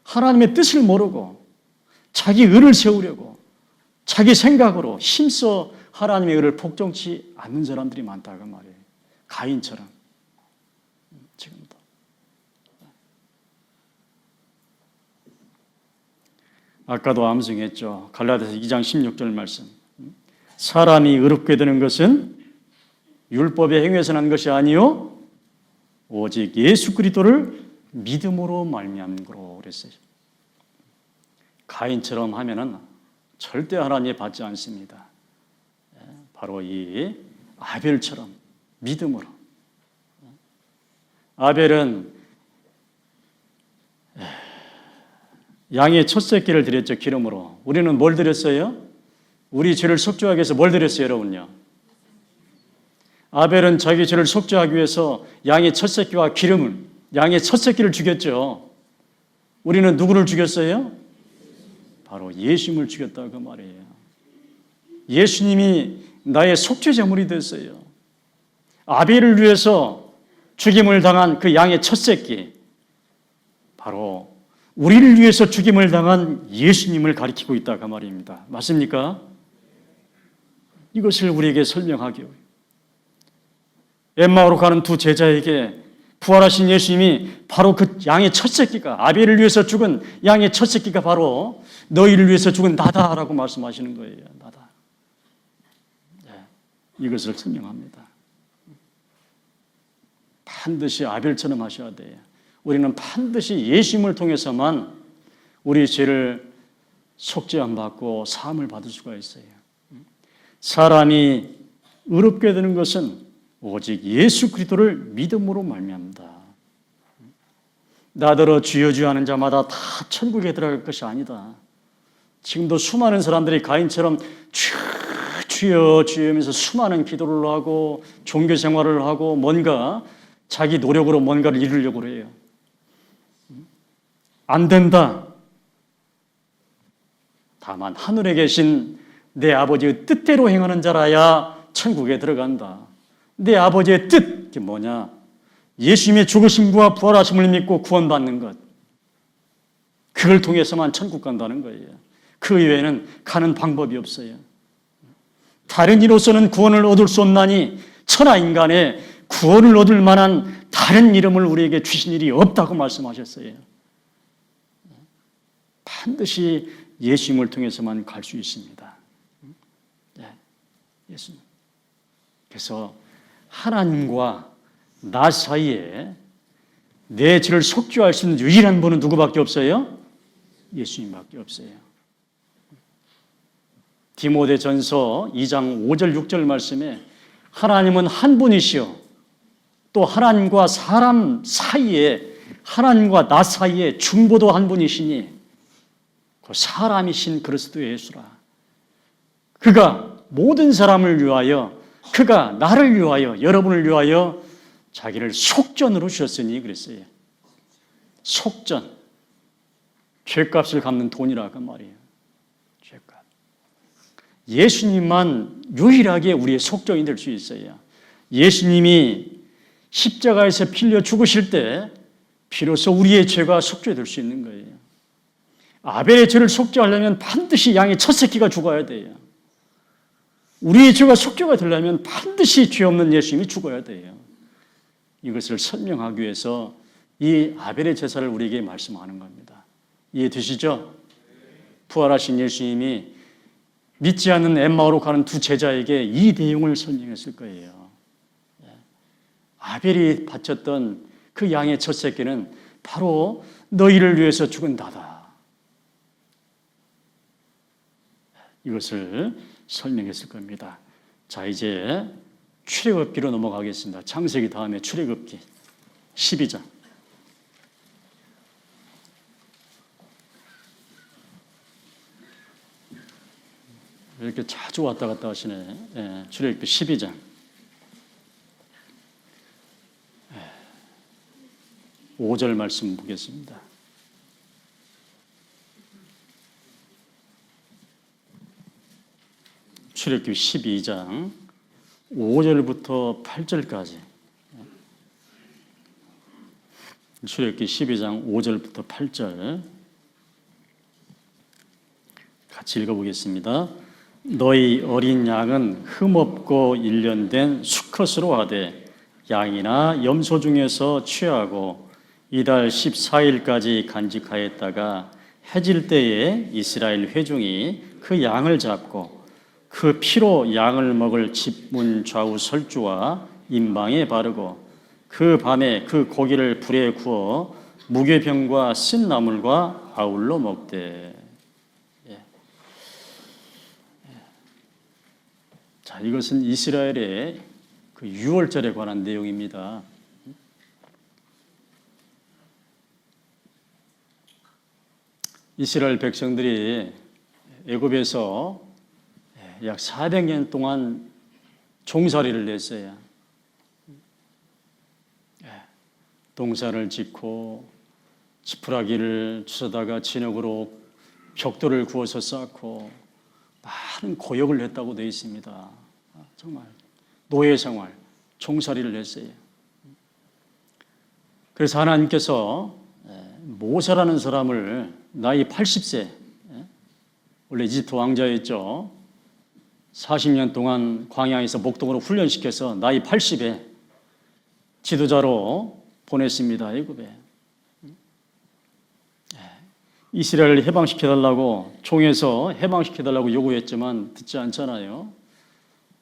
하나님의 뜻을 모르고 자기 의를 세우려고 자기 생각으로 힘써 하나님의 의를 복종치 않는 사람들이 많다고 말이에요. 가인처럼. 지금도. 아까도 암송했죠. 갈라디아서 2장 16절 말씀. 사람이 의롭게 되는 것은 율법의 행위에서 난 것이 아니요 오직 예수 그리스도를 믿음으로 말미암으로 그랬어요. 가인처럼 하면은 절대 하나님 받지 않습니다. 바로 이 아벨처럼 믿음으로. 아벨은 양의 첫 새끼를 드렸죠. 기름으로. 우리는 뭘 드렸어요? 우리 죄를 속죄하기 위해서 뭘 드렸어요, 여러분요? 아벨은 자기 죄를 속죄하기 위해서 양의 첫 새끼와 기름을, 양의 첫 새끼를 죽였죠. 우리는 누구를 죽였어요? 바로 예수님을 죽였다고 말이에요. 예수님이 나의 속죄 제물이 됐어요. 아벨을 위해서 죽임을 당한 그 양의 첫 새끼, 바로 우리를 위해서 죽임을 당한 예수님을 가리키고 있다고 말입니다. 맞습니까? 이것을 우리에게 설명하기요. 엠마오로 가는 두 제자에게 부활하신 예수님이 바로 그 양의 첫 새끼가, 아벨을 위해서 죽은 양의 첫 새끼가 바로 너희를 위해서 죽은 나다라고 말씀하시는 거예요. 나다. 네, 이것을 설명합니다. 반드시 아벨처럼 하셔야 돼요. 우리는 반드시 예수님을 통해서만 우리 죄를 속죄함 받고 사함을 받을 수가 있어요. 사람이 의롭게 되는 것은 오직 예수 그리스도를 믿음으로 말미암다. 나더러 주여 주여 하는 자마다 다 천국에 들어갈 것이 아니다. 지금도 수많은 사람들이 가인처럼 주여 주여 하면서 수많은 기도를 하고 종교 생활을 하고 뭔가 자기 노력으로 뭔가를 이루려고 해요. 안 된다. 다만 하늘에 계신 내 아버지의 뜻대로 행하는 자라야 천국에 들어간다. 내 아버지의 뜻, 그게 뭐냐? 예수님의 죽으심과 부활하심을 믿고 구원받는 것. 그걸 통해서만 천국 간다는 거예요. 그 이외에는 가는 방법이 없어요. 다른 이로서는 구원을 얻을 수 없나니 천하 인간의 구원을 얻을 만한 다른 이름을 우리에게 주신 일이 없다고 말씀하셨어요. 반드시 예수님을 통해서만 갈 수 있습니다. 네, 예수님. 그래서 하나님과 나 사이에 내 죄를 속죄할 수 있는 유일한 분은 누구밖에 없어요? 예수님밖에 없어요. 디모데전서 2장 5절 6절 말씀에 하나님은 한 분이시요 또 하나님과 사람 사이에, 하나님과 나 사이에 중보도 한 분이시니 그 사람이신 그리스도 예수라. 그가 모든 사람을 위하여, 그가 나를 위하여, 여러분을 위하여 자기를 속전으로 주셨으니 그랬어요. 속전. 죄값을 갚는 돈이라 그 말이에요. 죄값. 예수님만 유일하게 우리의 속전이 될 수 있어요. 예수님이 십자가에서 피 흘려 죽으실 때 비로소 우리의 죄가 속죄될 수 있는 거예요. 아벨의 죄를 속죄하려면 반드시 양의 첫 새끼가 죽어야 돼요. 우리의 죄가 속죄가 되려면 반드시 죄 없는 예수님이 죽어야 돼요. 이것을 설명하기 위해서 이 아벨의 제사를 우리에게 말씀하는 겁니다. 이해되시죠? 부활하신 예수님이 믿지 않는 엠마오로 가는 두 제자에게 이 내용을 설명했을 거예요. 아벨이 바쳤던 그 양의 첫 새끼는 바로 너희를 위해서 죽은 나다. 이것을 설명했을 겁니다. 자, 이제 출애굽기로 넘어가겠습니다. 창세기 다음에 출애굽기 12장. 이렇게 자주 왔다 갔다 하시네. 출애굽기 12장. 5절 말씀 보겠습니다. 출애굽기 12장 5절부터 8절까지. 출애굽기 12장 5절부터 8절 같이 읽어보겠습니다. 너희 어린 양은 흠없고 일련된 수컷으로 하되 양이나 염소 중에서 취하고 이달 14일까지 간직하였다가 해질 때에 이스라엘 회중이 그 양을 잡고 그 피로 양을 먹을 집문 좌우 설주와 임방에 바르고 그 밤에 그 고기를 불에 구워 무교병과 쓴 나물과 아울러 먹되. 자, 이것은 이스라엘의 그 유월절에 관한 내용입니다. 이스라엘 백성들이 애굽에서 약 400년 동안 종살이를 했어요. 동산을 짓고 지푸라기를 주워다가 진흙으로 벽돌을 구워서 쌓고 많은 고역을 했다고 되어 있습니다. 정말 노예 생활, 종살이를 했어요. 그래서 하나님께서 모세라는 사람을 나이 80세, 원래 이집트 왕자였죠. 40년 동안 광야에서 목동으로 훈련시켜서 나이 80에 지도자로 보냈습니다. 애굽에. 이스라엘을 해방시켜달라고 종에서 해방시켜달라고 요구했지만 듣지 않잖아요.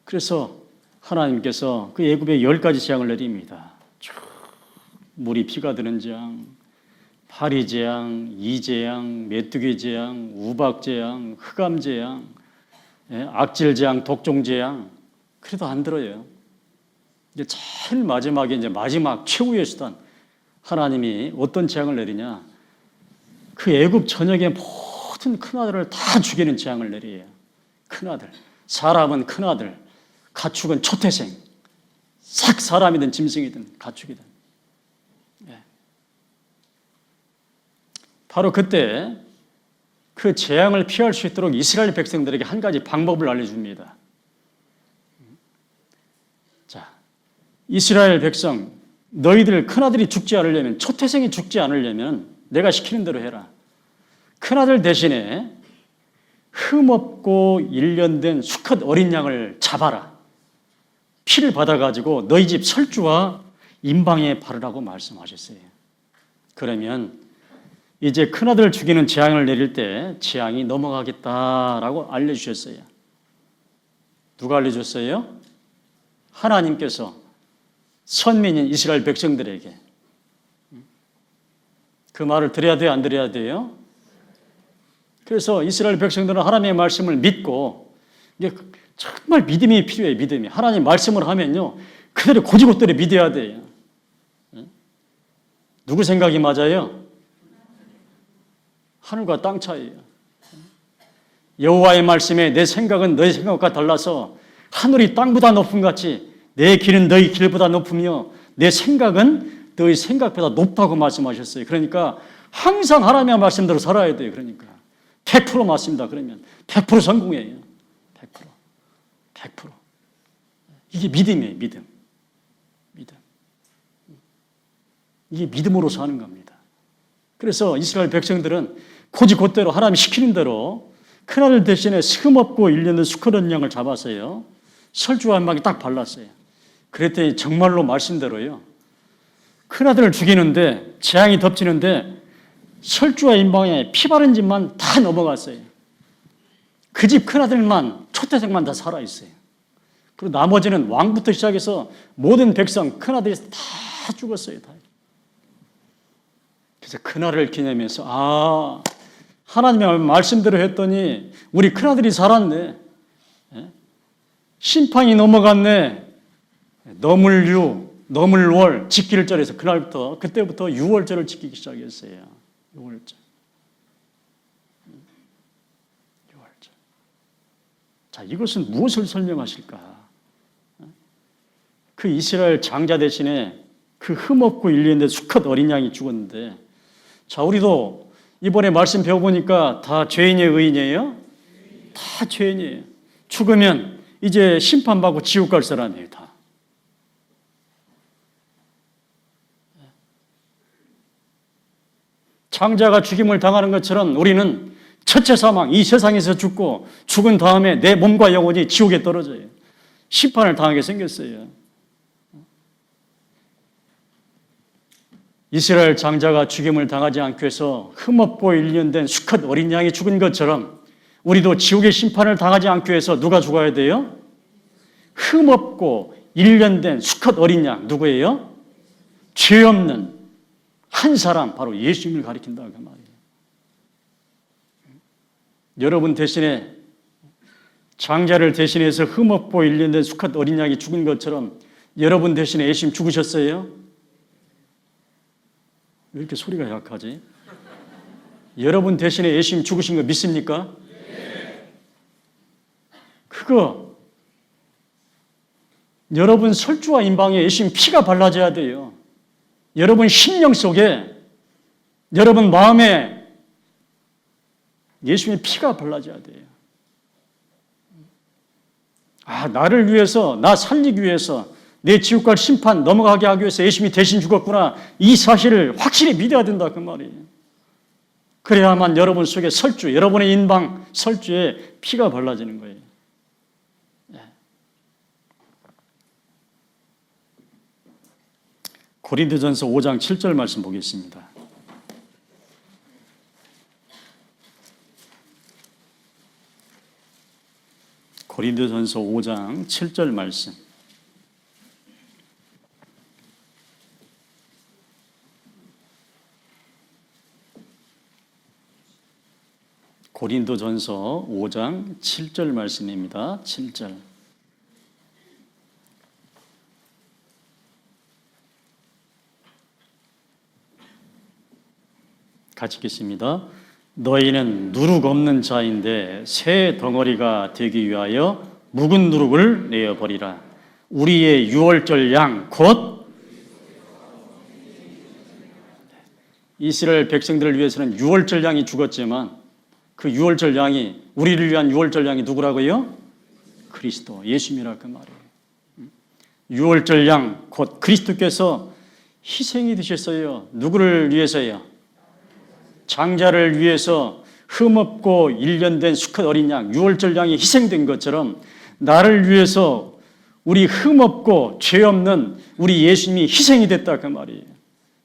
그래서 하나님께서 그 애굽에 10가지 재앙을 내립니다. 물이 피가 드는 재앙, 파리 재앙, 이재앙, 메뚜기 재앙, 우박 재앙, 흑암 재앙, 악질 재앙, 독종 재앙. 그래도 안 들어요. 이제 제일 마지막에 이제 마지막 최후의 수단, 하나님이 어떤 재앙을 내리냐? 그 애굽 전역의 모든 큰아들을 다 죽이는 재앙을 내려요. 큰아들, 사람은 큰아들, 가축은 초태생, 싹 사람이든 짐승이든 가축이든. 바로 그때 그 재앙을 피할 수 있도록 이스라엘 백성들에게 한 가지 방법을 알려줍니다. 자, 이스라엘 백성, 너희들 큰아들이 죽지 않으려면, 초태생이 죽지 않으려면 내가 시키는 대로 해라. 큰아들 대신에 흠없고 일련된 수컷 어린 양을 잡아라. 피를 받아가지고 너희 집 설주와 임방에 바르라고 말씀하셨어요. 그러면 이제 큰아들 죽이는 재앙을 내릴 때 재앙이 넘어가겠다라고 알려주셨어요. 누가 알려줬어요? 하나님께서 선민인 이스라엘 백성들에게. 그 말을 드려야 돼요? 안 드려야 돼요? 그래서 이스라엘 백성들은 하나님의 말씀을 믿고, 이게 정말 믿음이 필요해요. 믿음이. 하나님 말씀을 하면요, 그대로 고지고대로 믿어야 돼요. 누구 생각이 맞아요? 하늘과 땅 차이예요. 여호와의 말씀에 내 생각은 너희 생각과 달라서 하늘이 땅보다 높음 같이 내 길은 너희 길보다 높으며 내 생각은 너희 생각보다 높다고 말씀하셨어요. 그러니까 항상 하나님의 말씀대로 살아야 돼요. 그러니까 100% 맞습니다. 그러면 100% 성공이에요. 100%. 이게 믿음이에요. 믿음. 이게 믿음으로 사는 겁니다. 그래서 이스라엘 백성들은 곧이곧대로 하나님이 시키는 대로 큰아들 대신에 스금없고 1년된 수컷 양을 잡았어요. 설주와 한 방에 딱 발랐어요. 그랬더니 정말로 말씀대로요. 큰아들을 죽이는데 재앙이 덮치는데 설주와 인방에 피 바른 집만 다 넘어갔어요. 그 집 큰아들만 초태생만 다 살아있어요. 그리고 나머지는 왕부터 시작해서 모든 백성 큰아들이 다 죽었어요. 다. 그래서 큰아들을 기념해서 하나님의 말씀대로 했더니 우리 큰아들이 살았네. 심판이 넘어갔네. 너물월 지키를 절에서 그때부터 유월절을 지키기 시작했어요. 유월절. 자, 이것은 무엇을 설명하실까? 그 이스라엘 장자 대신에 그 흠없고 일년된 수컷 어린 양이 죽었는데, 자, 우리도 이번에 말씀 배워보니까 다 죄인이에요, 의인이에요? 다 죄인이에요. 죽으면 이제 심판받고 지옥 갈 사람이에요, 다. 장자가 죽임을 당하는 것처럼 우리는 첫째 사망, 이 세상에서 죽고 죽은 다음에 내 몸과 영혼이 지옥에 떨어져요. 심판을 당하게 생겼어요. 이스라엘 장자가 죽임을 당하지 않기 위해서 흠없고 1년 수컷 어린 양이 죽은 것처럼 우리도 지옥의 심판을 당하지 않기 위해서 누가 죽어야 돼요? 흠없고 1년 수컷 어린 양. 누구예요? 죄 없는 한 사람, 바로 예수님을 가리킨다 그 말이에요. 여러분 대신에 장자를 대신해서 흠없고 1년 수컷 어린 양이 죽은 것처럼 여러분 대신에 예수님 죽으셨어요? 왜 이렇게 소리가 약하지? 여러분 대신에 예수님 죽으신 거 믿습니까? 네. 그거 여러분 설주와 인방에 예수님 피가 발라져야 돼요. 여러분 심령 속에, 여러분 마음에 예수님의 피가 발라져야 돼요. 나를 위해서, 나 살리기 위해서, 내 지옥갈 심판 넘어가게 하기 위해서 예수님이 대신 죽었구나. 이 사실을 확실히 믿어야 된다 그 말이에요. 그래야만 여러분 속에 설주, 여러분의 인방 설주에 피가 발라지는 거예요. 고린도전서 5장 7절 말씀 보겠습니다. 고린도전서 5장 7절 말씀. 고린도전서 5장 7절 말씀입니다. 7절. 같이 읽겠습니다. 너희는 누룩 없는 자인데 새 덩어리가 되기 위하여 묵은 누룩을 내어버리라. 우리의 유월절 양 곧 이스라엘 백성들을 위해서는 유월절 양이 죽었지만 그 유월절 양이, 우리를 위한 유월절 양이 누구라고요? 그리스도, 예수님이라 그 말이에요. 유월절 양 곧 그리스도께서 희생이 되셨어요. 누구를 위해서요? 장자를 위해서 흠없고 1년 된 수컷 어린 양, 유월절 양이 희생된 것처럼 나를 위해서 우리 흠없고 죄 없는 우리 예수님이 희생이 됐다 그 말이에요.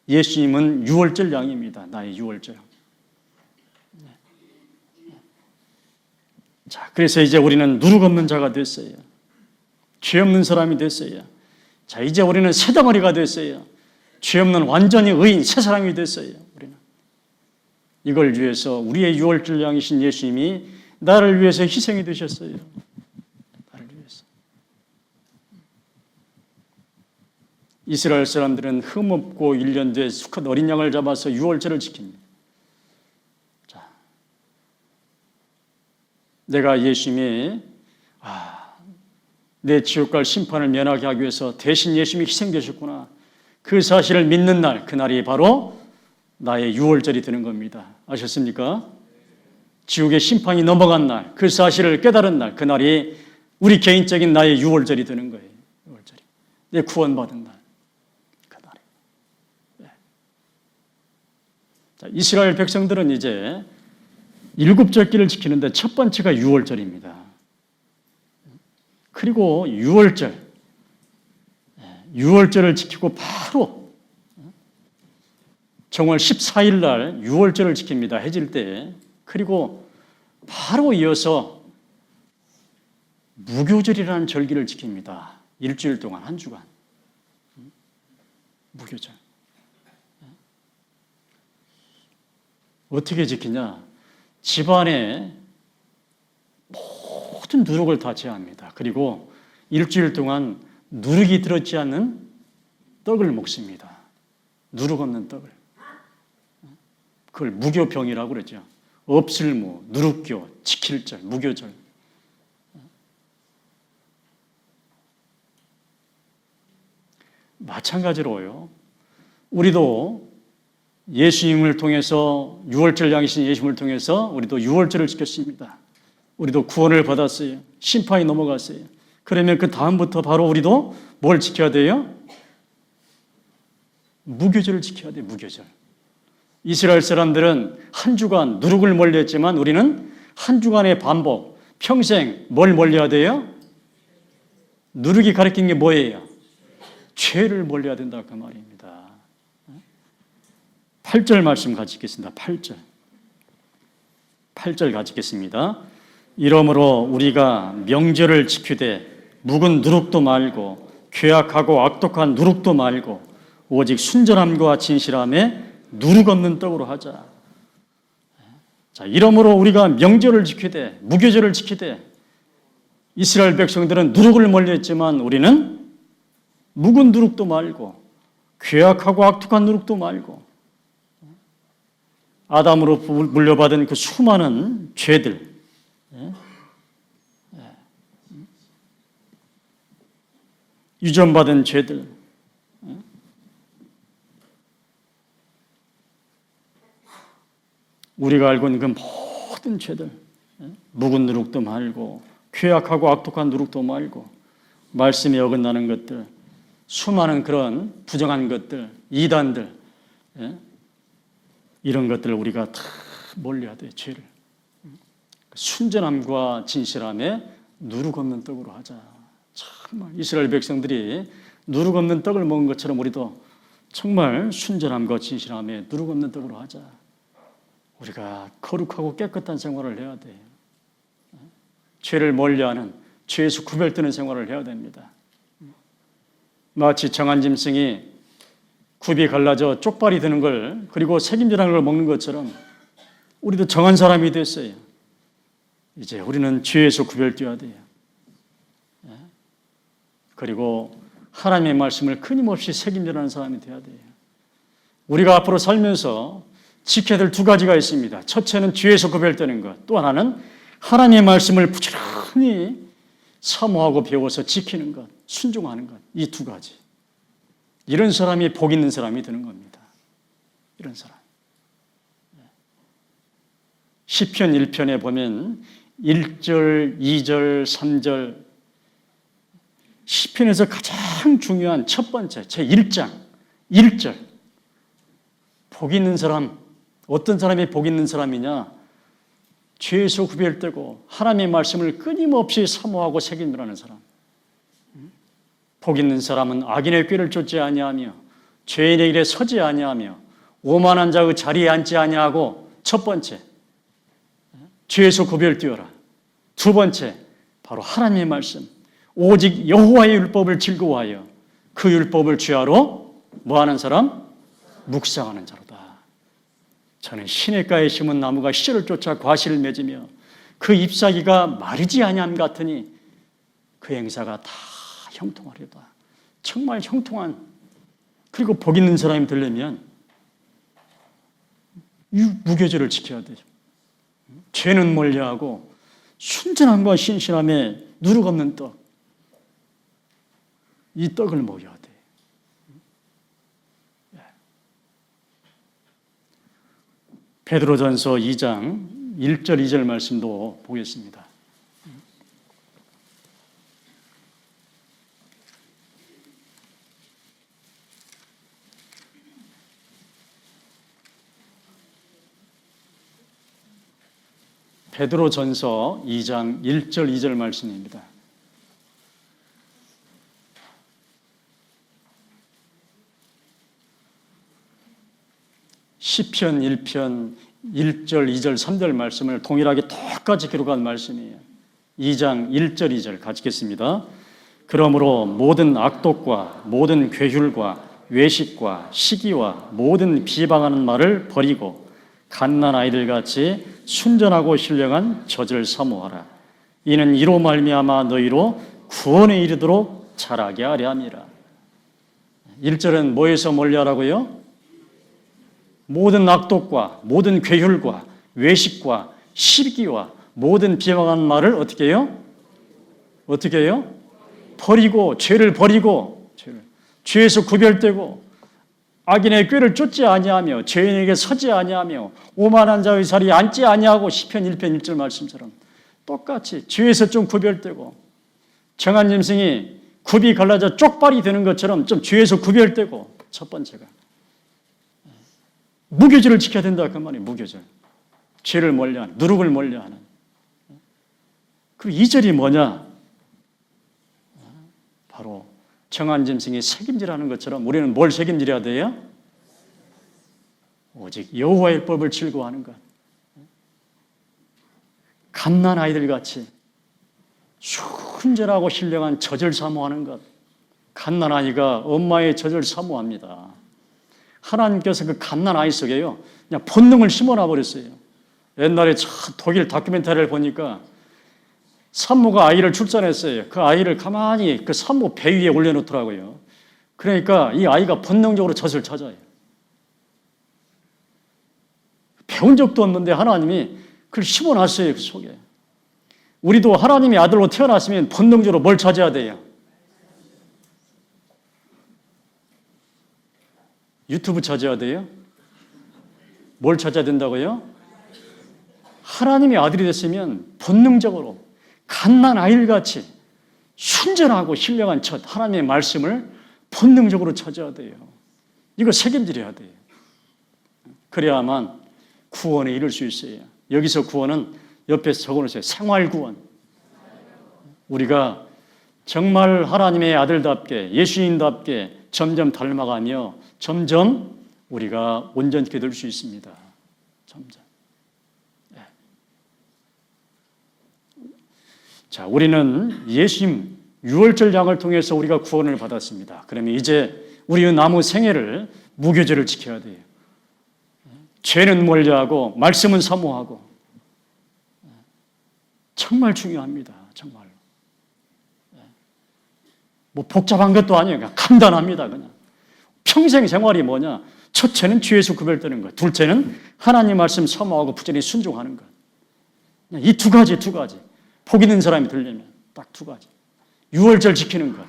예수님은 유월절 양입니다. 나의 유월절. 자, 그래서 이제 우리는 누룩 없는 자가 됐어요. 죄 없는 사람이 됐어요. 자, 이제 우리는 새 덩어리가 됐어요. 죄 없는 완전히 의인 새 사람이 됐어요. 우리는 이걸 위해서 우리의 유월절 양이신 예수님이 나를 위해서 희생이 되셨어요. 나를 위해서. 이스라엘 사람들은 흠없고 1년 뒤에 수컷 어린 양을 잡아서 유월절을 지킵니다. 자, 내가 예수님이 내 지옥 갈 심판을 면하게 하기 위해서 대신 예수님이 희생되셨구나. 그 사실을 믿는 날, 그날이 바로 나의 유월절이 되는 겁니다. 아셨습니까? 지옥의 심판이 넘어간 날, 그 사실을 깨달은 날, 그날이 우리 개인적인 나의 유월절이 되는 거예요. 유월절이. 내 구원받은 날, 그날이. 네. 자, 이스라엘 백성들은 이제 일곱 절기를 지키는데 첫 번째가 유월절입니다. 그리고 유월절을 지키고 바로 정월 14일 날 유월절을 지킵니다. 해질 때. 그리고 바로 이어서 무교절이라는 절기를 지킵니다. 일주일 동안, 한 주간. 무교절. 어떻게 지키냐? 집안에 모든 누룩을 다 제합니다. 그리고 일주일 동안 누룩이 들었지 않는 떡을 먹습니다. 누룩 없는 떡을. 그걸 무교병이라고 그러죠. 업슬무, 누룩교, 지킬절, 무교절. 마찬가지로요. 우리도 예수님을 통해서 유월절 양이신 예수님을 통해서 우리도 유월절을 지켰습니다. 우리도 구원을 받았어요. 심판이 넘어갔어요. 그러면 그 다음부터 바로 우리도 뭘 지켜야 돼요? 무교절을 지켜야 돼요. 무교절. 이스라엘 사람들은 한 주간 누룩을 멀리했지만 우리는 한 주간의 반복, 평생 뭘 멀리해야 돼요? 누룩이 가르친 게 뭐예요? 죄를 멀리해야 된다 그 말입니다. 8절 말씀 같이 읽겠습니다. 8절 같이 읽겠습니다. 이러므로 우리가 명절을 지키되 묵은 누룩도 말고 괴악하고 악독한 누룩도 말고 오직 순전함과 진실함에 누룩 없는 떡으로 하자. 자, 이러므로 우리가 명절을 지키되 무교절을 지키되 이스라엘 백성들은 누룩을 멀리했지만 우리는 묵은 누룩도 말고 괴악하고 악독한 누룩도 말고 아담으로 물려받은 그 수많은 죄들, 유전받은 죄들, 우리가 알고 있는 그 모든 죄들, 묵은 누룩도 말고 괴악하고 악독한 누룩도 말고 말씀에 어긋나는 것들, 수많은 그런 부정한 것들, 이단들, 이런 것들을 우리가 다 멀리해야 돼요. 죄를. 순전함과 진실함에 누룩 없는 떡으로 하자. 정말 이스라엘 백성들이 누룩 없는 떡을 먹은 것처럼 우리도 정말 순전함과 진실함에 누룩 없는 떡으로 하자. 우리가 거룩하고 깨끗한 생활을 해야 돼요. 죄를 멀리하는, 죄에서 구별되는 생활을 해야 됩니다. 마치 정한 짐승이 굽이 갈라져 쪽발이 되는 걸, 그리고 책임지라는 걸 먹는 것처럼 우리도 정한 사람이 됐어요. 이제 우리는 죄에서 구별되어야 돼요. 그리고 하나님의 말씀을 끊임없이 책임지라는 사람이 되어야 돼요. 우리가 앞으로 살면서 지켜야 될 두 가지가 있습니다. 첫째는 죄에서 구별되는 것, 또 하나는 하나님의 말씀을 부지런히 사모하고 배워서 지키는 것, 순종하는 것. 이 두 가지. 이런 사람이 복 있는 사람이 되는 겁니다. 이런 사람. 시편 1편에 보면 1절, 2절, 3절 시편에서 가장 중요한 첫 번째 제1장 1절 복 있는 사람, 어떤 사람이 복 있는 사람이냐? 죄에서 구별되고 하나님의 말씀을 끊임없이 사모하고 새김이라는 사람. 복 있는 사람은 악인의 꾀를 쫓지 아니하며 죄인의 일에 서지 아니하며 오만한 자의 자리에 앉지 아니하고, 첫 번째 죄에서 구별되어라. 두 번째 바로 하나님의 말씀, 오직 여호와의 율법을 즐거워하여 그 율법을 주야로 뭐하는 사람? 묵상하는 자로다. 저는 시냇가에 심은 나무가 씨를 쫓아 과실을 맺으며 그 잎사귀가 마르지 아니함 같으니 그 행사가 다 형통하려다. 정말 형통한 그리고 복 있는 사람이 되려면 무교절을 지켜야 돼요. 죄는 멀리하고 순전함과 신실함에 누룩 없는 떡, 이 떡을 먹여야 돼. 베드로전서 2장 1절 2절 말씀도 보겠습니다. 베드로전서 2장 1절 2절 말씀입니다. 시편 1편 1절 2절 3절 말씀을 동일하게 똑같이 기록한 말씀이에요. 2장 1절 2절 같이 읽겠습니다. 그러므로 모든 악독과 모든 괴휼과 외식과 시기와 모든 비방하는 말을 버리고 갓난 아이들같이 순전하고 신령한 젖을 사모하라. 이는 이로 말미암아 너희로 구원에 이르도록 자라게 하려 함이라. 1절은 뭐에서 멀리하라고요? 모든 악독과 모든 괴휼과 외식과 시기와 모든 비방하는 말을 어떻게 해요? 어떻게 해요? 버리고 죄를 버리고 죄에서 구별되고 악인의 꾀를 쫓지 아니하며 죄인에게 서지 아니하며 오만한 자의 자리에 앉지 아니하고 시편 1편 1절 말씀처럼 똑같이 죄에서 좀 구별되고 정한 짐승이 굽이 갈라져 쪽발이 되는 것처럼 좀 죄에서 구별되고 첫 번째가 무교절을 지켜야 된다 그 말이에요. 무교절. 죄를 멀리하는, 누룩을 멀리하는. 그리고 2절이 뭐냐? 바로 정한 짐승이 책임질하는 것처럼 우리는 뭘 책임져야 돼요? 오직 여호와의 법을 즐거워하는 것. 갓난 아이들같이 순전하고 신령한 젖을 사모하는 것. 갓난 아이가 엄마의 젖을 사모합니다. 하나님께서 그 갓난 아이 속에요 그냥 본능을 심어놔 버렸어요. 옛날에 독일 다큐멘터리를 보니까 산모가 아이를 출산했어요. 그 아이를 가만히 그 산모 배 위에 올려놓더라고요. 그러니까 이 아이가 본능적으로 젖을 찾아요. 배운 적도 없는데 하나님이 그걸 심어놨어요. 그 속에. 우리도 하나님의 아들로 태어났으면 본능적으로 뭘 찾아야 돼요? 유튜브 찾아야 돼요? 뭘 찾아야 된다고요? 하나님의 아들이 됐으면 본능적으로 갓난 아이같이 순전하고 신령한 첫 하나님의 말씀을 본능적으로 찾아야 돼요. 이거 책임져야 돼요. 그래야만 구원에 이를 수 있어요. 여기서 구원은 옆에서 적어놓으세요. 생활구원. 우리가 정말 하나님의 아들답게 예수님답게 점점 닮아가며 점점 우리가 온전케 될 수 있습니다. 점점. 네. 자, 우리는 예수님 유월절 양을 통해서 우리가 구원을 받았습니다. 그러면 이제 우리의 남은 생애를 무교절을 지켜야 돼요. 죄는 멀리하고 말씀은 사모하고 정말 중요합니다. 정말. 뭐 복잡한 것도 아니에요. 그냥 간단합니다. 그냥. 평생 생활이 뭐냐? 첫째는 죄에서 구별되는 것. 둘째는 하나님 말씀 사모하고 부지런히 순종하는 것. 이 두 가지. 복 있는 사람이 되려면 딱 두 가지. 유월절 지키는 것.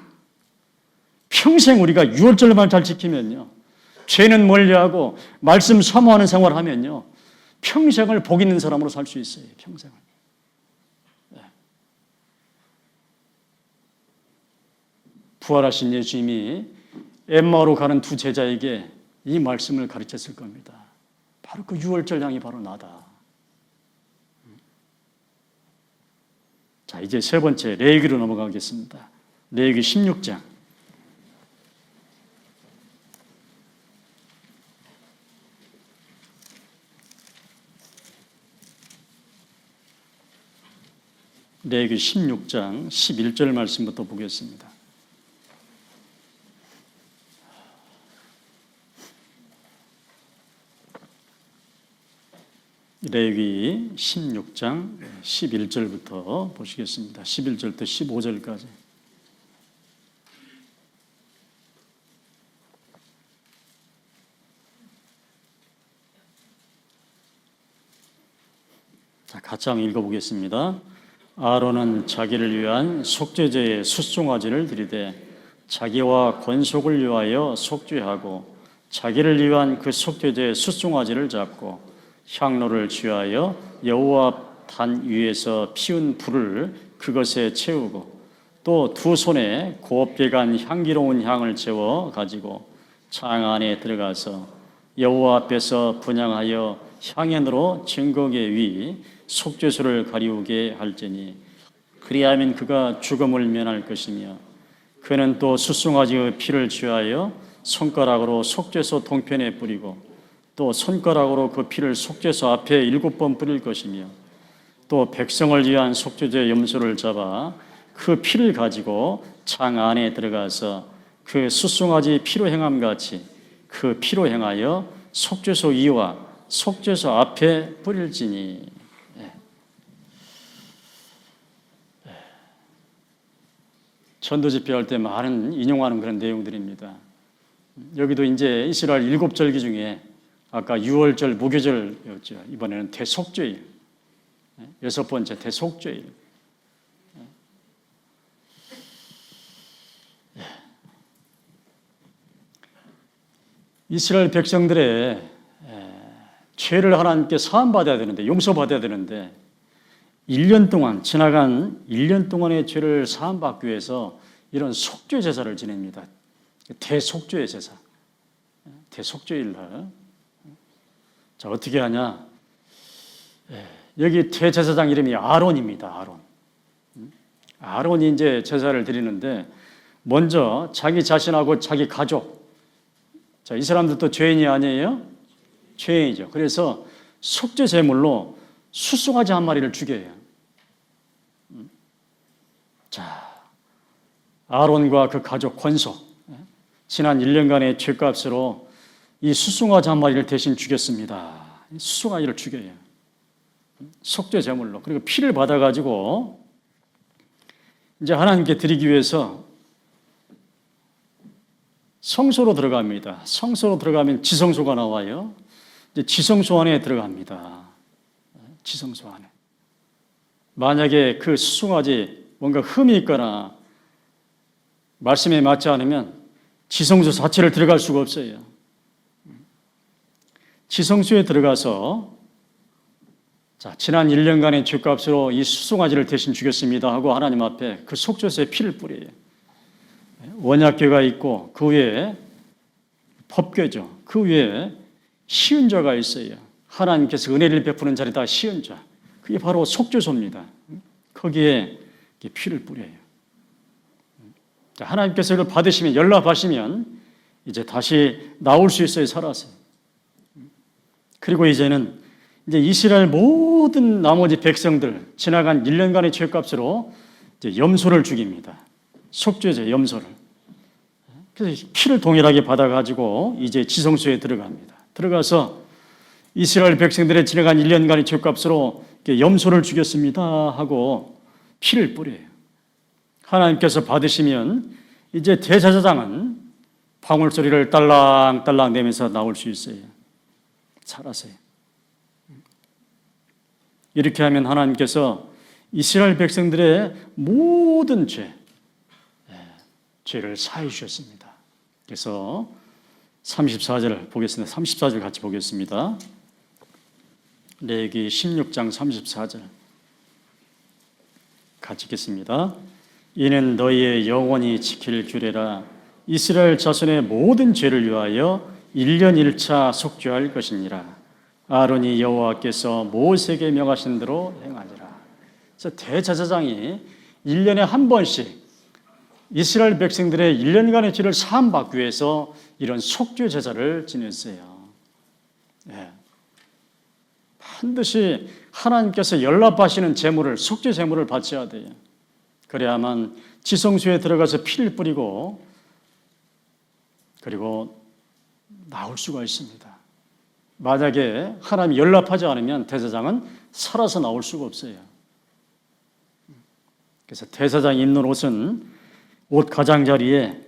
평생 우리가 유월절만 잘 지키면요. 죄는 멀리하고 말씀 사모하는 생활을 하면요. 평생을 복 있는 사람으로 살 수 있어요. 평생을. 부활하신 예수님이 엠마오로 가는 두 제자에게 이 말씀을 가르쳤을 겁니다. 바로 그 유월절 양이 바로 나다. 자, 이제 세 번째 레위기로 넘어가겠습니다. 레위기 16장. 레위기 16장 11절 말씀부터 보겠습니다. 레위기 16장 11절부터 보시겠습니다. 11절부터 15절까지. 같이 한번 읽어보겠습니다. 아론은 자기를 위한 속죄제의 숫송아지를 드리되 자기와 권속을 위하여 속죄하고 자기를 위한 그 속죄제의 숫송아지를 잡고 향로를 취하여 여호와 단 위에서 피운 불을 그것에 채우고 또 두 손에 곱게 간 향기로운 향을 채워 가지고 창 안에 들어가서 여호와 앞에서 분향하여 향연으로 증거계 위 속죄소를 가리우게 할지니 그리하면 그가 죽음을 면할 것이며 그는 또 숫송아지의 피를 취하여 손가락으로 속죄소 동편에 뿌리고 또 손가락으로 그 피를 속죄소 앞에 7번 뿌릴 것이며 또 백성을 위한 속죄제 염소를 잡아 그 피를 가지고 창 안에 들어가서 그 숫송아지 피로 행함같이 그 피로 행하여 속죄소 위와 속죄소 앞에 뿌릴지니. 전도 집회할 때 많은 인용하는 그런 내용들입니다. 여기도 이제 이스라엘 7절기 중에 아까 유월절, 무교절이었죠. 이번에는 대속죄일, 6번째 대속죄일. 이스라엘 백성들의 죄를 하나님께 사함받아야 되는데, 용서받아야 되는데 1년 동안, 지나간 1년 동안의 죄를 사함받기 위해서 이런 속죄 제사를 지냅니다. 대속죄의 제사, 대속죄일날. 자, 어떻게 하냐? 여기 대제사장 이름이 아론입니다. 아론. 아론이 이제 제사를 드리는데 먼저 자기 자신하고 자기 가족. 자, 이 사람들도 죄인이 아니에요? 죄인이죠. 그래서 속죄 제물로 숫송아지 한 마리를 죽여요. 자, 아론과 그 가족 권속, 지난 1년간의 죄값으로 이 숫송아지 한 마리를 대신 죽였습니다. 숫송아지를 죽여요. 속죄 제물로. 그리고 피를 받아가지고 이제 하나님께 드리기 위해서 성소로 들어갑니다. 성소로 들어가면 지성소가 나와요. 이제 지성소 안에 들어갑니다. 지성소 안에. 만약에 그 숫송아지 뭔가 흠이 있거나 말씀에 맞지 않으면 지성소 자체를 들어갈 수가 없어요. 지성소에 들어가서 자, 지난 1년간의 죄값으로 이 숫송아지를 대신 죽였습니다 하고 하나님 앞에 그 속죄소에 피를 뿌려요. 언약궤가 있고 그 위에 법궤죠. 그 위에 시은좌가 있어요. 하나님께서 은혜를 베푸는 자리다 시은좌. 그게 바로 속죄소입니다. 거기에 피를 뿌려요. 하나님께서 이걸 받으시면, 연락하시면 이제 다시 나올 수 있어요. 살아서. 그리고 이제는 이제 이스라엘 모든 나머지 백성들 지나간 1년간의 죄값으로 이제 염소를 죽입니다. 속죄제 염소를. 그래서 피를 동일하게 받아가지고 이제 지성소에 들어갑니다. 들어가서 이스라엘 백성들의 지나간 1년간의 죄값으로 염소를 죽였습니다 하고 피를 뿌려요. 하나님께서 받으시면 이제 대제사장은 방울소리를 딸랑딸랑 내면서 나올 수 있어요. 살아서요. 이렇게 하면 하나님께서 이스라엘 백성들의 모든 죄를 사해 주셨습니다. 그래서 34절 보겠습니다. 34절 같이 보겠습니다. 레위기 16장 34절 같이 읽겠습니다. 이는 너희의 영원히 지킬 규례라. 이스라엘 자손의 모든 죄를 위하여 1년 1차 속죄할 것이니라. 아론이 여호와께서 모세에게 명하신 대로 행하니라. 그래서 대제사장이 1년에 한 번씩 이스라엘 백성들의 1년간의 죄를 사함받기 위해서 이런 속죄 제사를 지냈어요. 네. 반드시 하나님께서 연락하시는 제물을, 속죄 제물을 바쳐야 돼요. 그래야만 지성소에 들어가서 피를 뿌리고 그리고 나올 수가 있습니다. 만약에 하나님이 연락하지 않으면 대제사장은 살아서 나올 수가 없어요. 그래서 대제사장이 입는 옷은 옷 가장자리에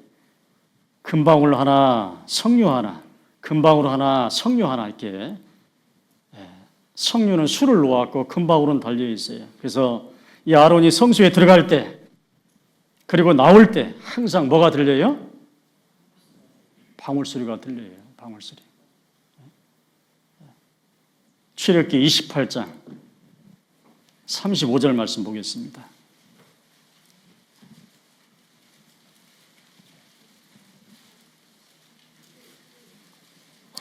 금방울 하나, 석류 하나, 금방울 하나, 석류 하나 이렇게 성류는 술을 놓았고 금방울은 달려 있어요. 그래서 이 아론이 성소에 들어갈 때 그리고 나올 때 항상 뭐가 들려요? 방울소리가 들려요. 방울소리. 출애굽기 28장 35절 말씀 보겠습니다.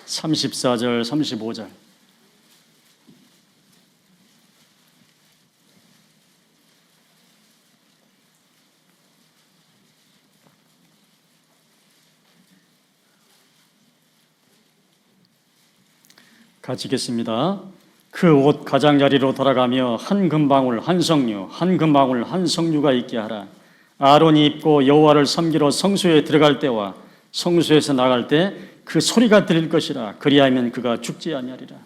34절, 35절. 같이 읽겠습니다. 그 옷 가장자리로 돌아가며 한 금방울 한 성류, 한 금방울 한 성류가 있게 하라. 아론이 입고 여호와를 섬기러 성소에 들어갈 때와 성소에서 나갈 때 그 소리가 들릴 것이라. 그리하면 그가 죽지 아니하리라.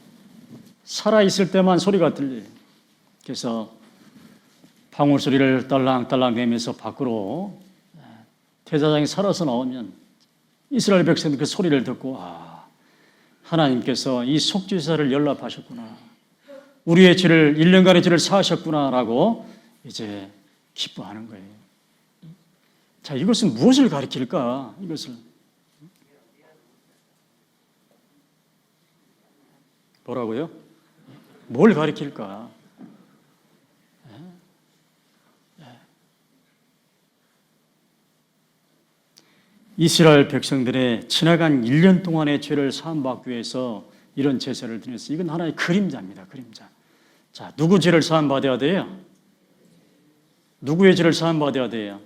살아있을 때만 소리가 들려요. 그래서 방울 소리를 딸랑딸랑 내면서 밖으로 대제사장이 살아서 나오면 이스라엘 백성들 그 소리를 듣고 하나님께서 이 속죄사를 연락하셨구나. 우리의 죄를 1년간의 죄를 사하셨구나라고 이제 기뻐하는 거예요. 자, 이것은 무엇을 가리킬까? 이것을 뭐라고요? 뭘 가리킬까? 이스라엘 백성들의 지나간 1년 동안의 죄를 사함받기 위해서 이런 제사를 드렸어요. 이건 하나의 그림자입니다. 그림자. 자, 누구 죄를 사함받아야 돼요? 누구의 죄를 사함받아야 돼요?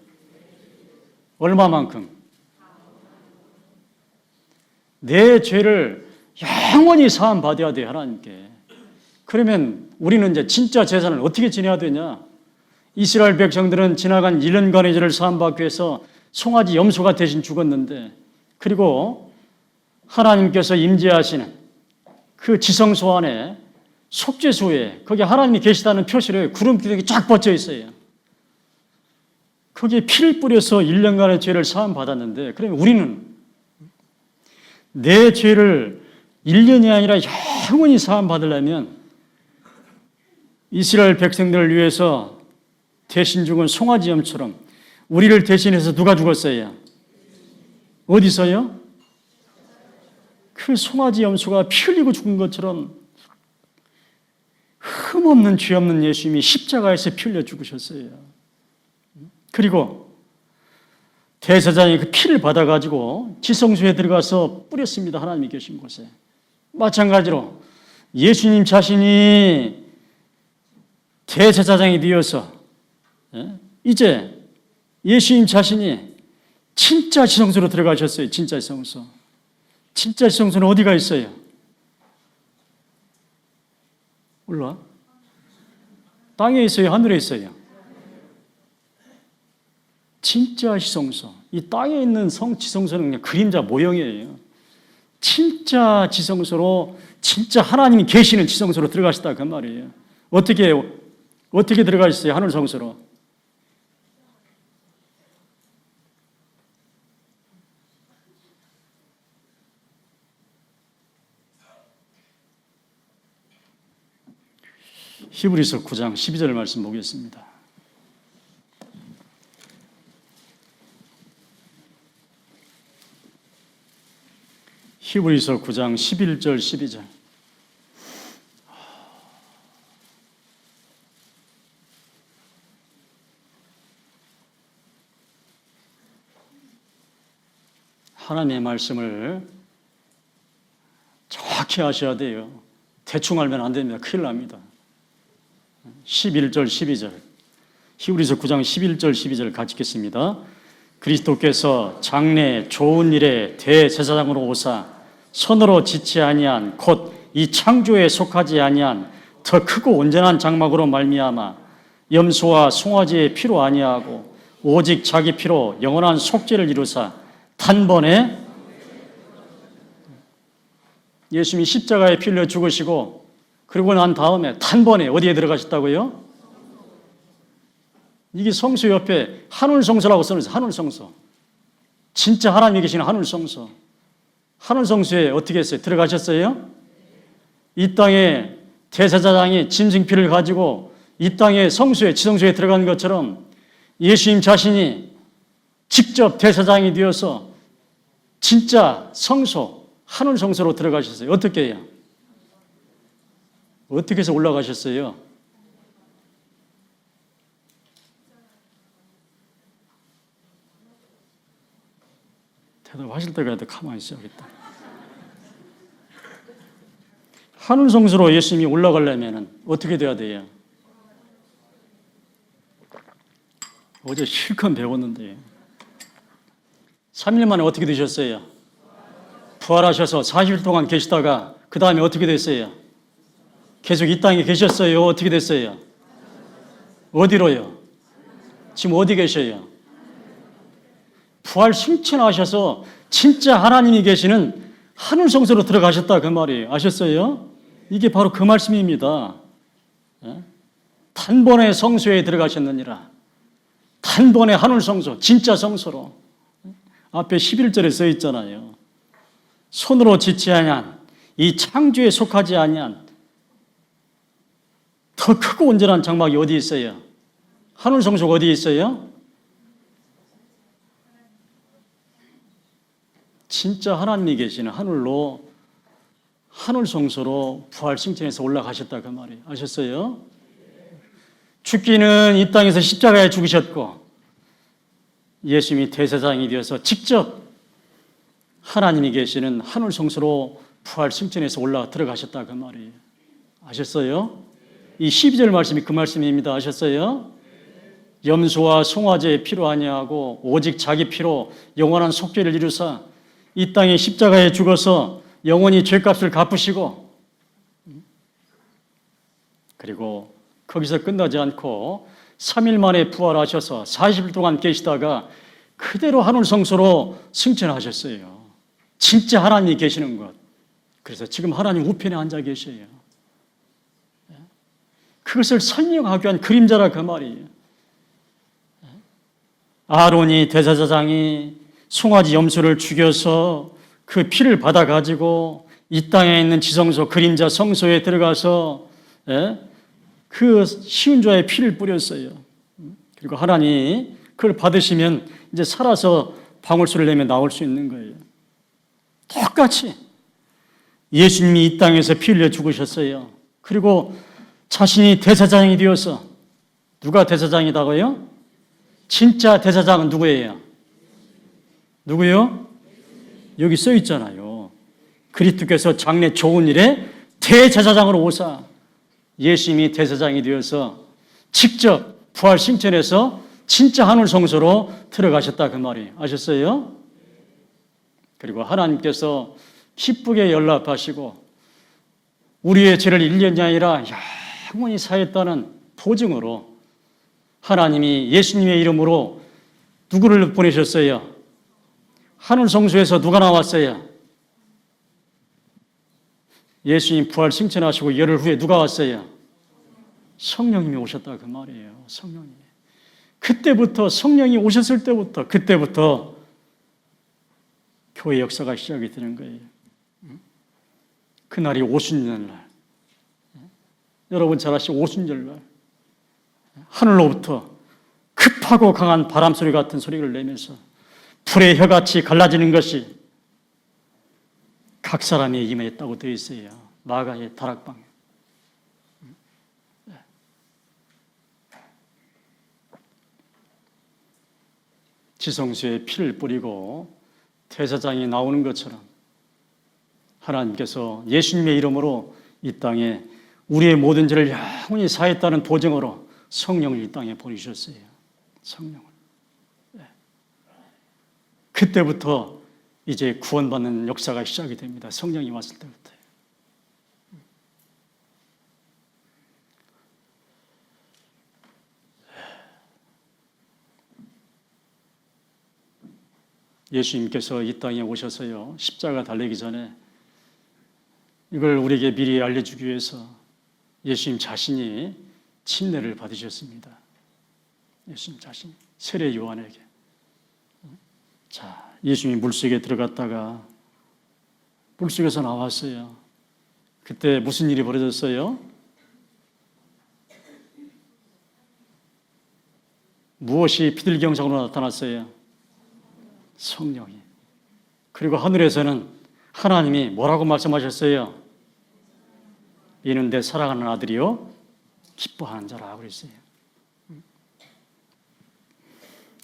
얼마만큼? 내 죄를 영원히 사함받아야 돼요. 하나님께. 그러면 우리는 이제 진짜 제사를 어떻게 지내야 되냐? 이스라엘 백성들은 지나간 1년간의 죄를 사함받기 위해서 송아지 염소가 대신 죽었는데, 그리고 하나님께서 임재하시는 그 지성소 안에 속죄소에 거기 하나님이 계시다는 표시를 구름기둥이 쫙 뻗쳐 있어요. 거기에 피를 뿌려서 1년간의 죄를 사함받았는데, 그러면 우리는 내 죄를 1년이 아니라 영원히 사함받으려면 이스라엘 백성들을 위해서 대신 죽은 송아지 염처럼 우리를 대신해서 누가 죽었어요? 어디서요? 그 송아지 염소가 피 흘리고 죽은 것처럼 흠없는 죄 없는 예수님이 십자가에서 피 흘려 죽으셨어요. 그리고 대제사장이 그 피를 받아가지고 지성소에 들어가서 뿌렸습니다. 하나님이 계신 곳에. 마찬가지로 예수님 자신이 대제사장이 되어서 이제 예수님 자신이 진짜 지성소로 들어가셨어요. 진짜 지성소. 진짜 지성소는 어디가 있어요? 몰라? 땅에 있어요? 하늘에 있어요? 진짜 지성소. 이 땅에 있는 지성소는 그냥 그림자 모형이에요. 진짜 지성소로, 진짜 하나님이 계시는 지성소로 들어가시다 그 말이에요. 어떻게 들어가셨어요? 하늘 성소로. 히브리서 9장 12절 말씀 보겠습니다. 히브리서 9장 11절 12절. 하나님의 말씀을 정확히 하셔야 돼요. 대충 알면 안 됩니다. 큰일 납니다. 11절 12절. 히브리서 9장 11절 12절 같이 읽겠습니다. 그리스도께서 장래 좋은 일에 대제사장으로 오사 손으로 짓지 아니한 곧 이 창조에 속하지 아니한 더 크고 온전한 장막으로 말미암아 염소와 송아지의 피로 아니하고 오직 자기 피로 영원한 속죄를 이루사 단번에 예수님이 십자가에 피 흘려 죽으시고 그리고 난 다음에 단번에 어디에 들어가셨다고요? 이게 성소 옆에 하늘성소라고 써놓으세요. 하늘성소. 진짜 하나님이 계시는 하늘성소. 하늘성소에 어떻게 했어요? 들어가셨어요? 이 땅에 대제사장이 짐승피를 가지고 이 땅의 성소에 지성소에 들어간 것처럼 예수님 자신이 직접 대제사장이 되어서 진짜 성소, 하늘 성소로 들어가셨어요. 어떻게 해요? 어떻게 해서 올라가셨어요? 대답하실 때가 가만히 있어야겠다. 하늘 성소로 예수님이 올라가려면 어떻게 돼야 돼요? 어제 실컷 배웠는데 3일 만에 어떻게 되셨어요? 부활하셔서 40일 동안 계시다가 그 다음에 어떻게 됐어요? 계속 이 땅에 계셨어요? 어떻게 됐어요? 어디로요? 지금 어디 계셔요? 부활 승천하셔서 진짜 하나님이 계시는 하늘 성소로 들어가셨다 그 말이에요. 아셨어요? 이게 바로 그 말씀입니다. 단번에 성소에 들어가셨느니라. 단번에 하늘 성소, 진짜 성소로. 앞에 11절에 써 있잖아요. 손으로 짓지 아니한 이 창조에 속하지 아니한 더 크고 온전한 장막이 어디 있어요? 하늘 성소가 어디 있어요? 진짜 하나님이 계시는 하늘로 하늘 성소로 부활 승천해서 올라가셨다 그 말이에요. 아셨어요? 죽기는 이 땅에서 십자가에 죽으셨고 예수님이 대제사장이 되어서 직접 하나님이 계시는 하늘 성소로 부활 승천해서 올라 들어가셨다 그 말이에요. 아셨어요? 이 12절 말씀이 그 말씀입니다. 아셨어요? 염소와 송아지의 피로 아니하고 오직 자기 피로 영원한 속죄를 이루사 이 땅에 십자가에 죽어서 영원히 죄값을 갚으시고 그리고 거기서 끝나지 않고 3일 만에 부활하셔서 40일 동안 계시다가 그대로 하늘 성소로 승천하셨어요. 진짜 하나님이 계시는 것. 그래서 지금 하나님 우편에 앉아 계셔요. 그것을 설명하기 위한 그림자라 그 말이에요. 아론이 대제사장이 송아지 염소를 죽여서 그 피를 받아가지고 이 땅에 있는 지성소 그림자 성소에 들어가서 그 시은자의 피를 뿌렸어요. 그리고 하나님이 그걸 받으시면 이제 살아서 방울수를 내며 나올 수 있는 거예요. 똑같이 예수님이 이 땅에서 피 흘려 죽으셨어요. 그리고 자신이 대제사장이 되어서 누가 대제사장이다고요? 진짜 대제사장은 누구예요? 누구요? 여기 써 있잖아요. 그리스도께서 장래 좋은 일에 대제사장으로 오사 예수님이 대제사장이 되어서 직접 부활 승천해서 진짜 하늘 성소로 들어가셨다 그 말이에요. 아셨어요? 그리고 하나님께서 기쁘게 연락하시고 우리의 죄를 1년이 아니라 영원히 사했다는 보증으로 하나님이 예수님의 이름으로 누구를 보내셨어요? 하늘 성소에서 누가 나왔어요? 예수님 부활 승천하시고 열흘 후에 누가 왔어요? 성령님이 오셨다 그 말이에요. 성령님이. 그때부터 성령이 오셨을 때부터 그때부터 교회 역사가 시작이 되는 거예요. 그날이 오순절날. 여러분 잘 아시죠? 오순절날. 하늘로부터 급하고 강한 바람 소리 같은 소리를 내면서 불의 혀같이 갈라지는 것이 각 사람이 임했다고 되어 있어요. 마가의 다락방에. 지성소에 피를 뿌리고 대제사장이 나오는 것처럼 하나님께서 예수님의 이름으로 이 땅에 우리의 모든 죄를 영원히 사했다는 보증으로 성령을 이 땅에 보내주셨어요. 성령을. 그때부터 이제 구원받는 역사가 시작이 됩니다. 성령이 왔을 때부터. 예수님께서 이 땅에 오셔서요, 십자가 달리기 전에 이걸 우리에게 미리 알려주기 위해서 예수님 자신이 침례를 받으셨습니다. 예수님 자신이 세례 요한에게. 자, 예수님이 물속에 들어갔다가 물속에서 나왔어요. 그때 무슨 일이 벌어졌어요? 무엇이 비둘기형상으로 나타났어요? 성령이. 그리고 하늘에서는 하나님이 뭐라고 말씀하셨어요? 이는 내 사랑하는 아들이요 기뻐하는 자라 그랬어요.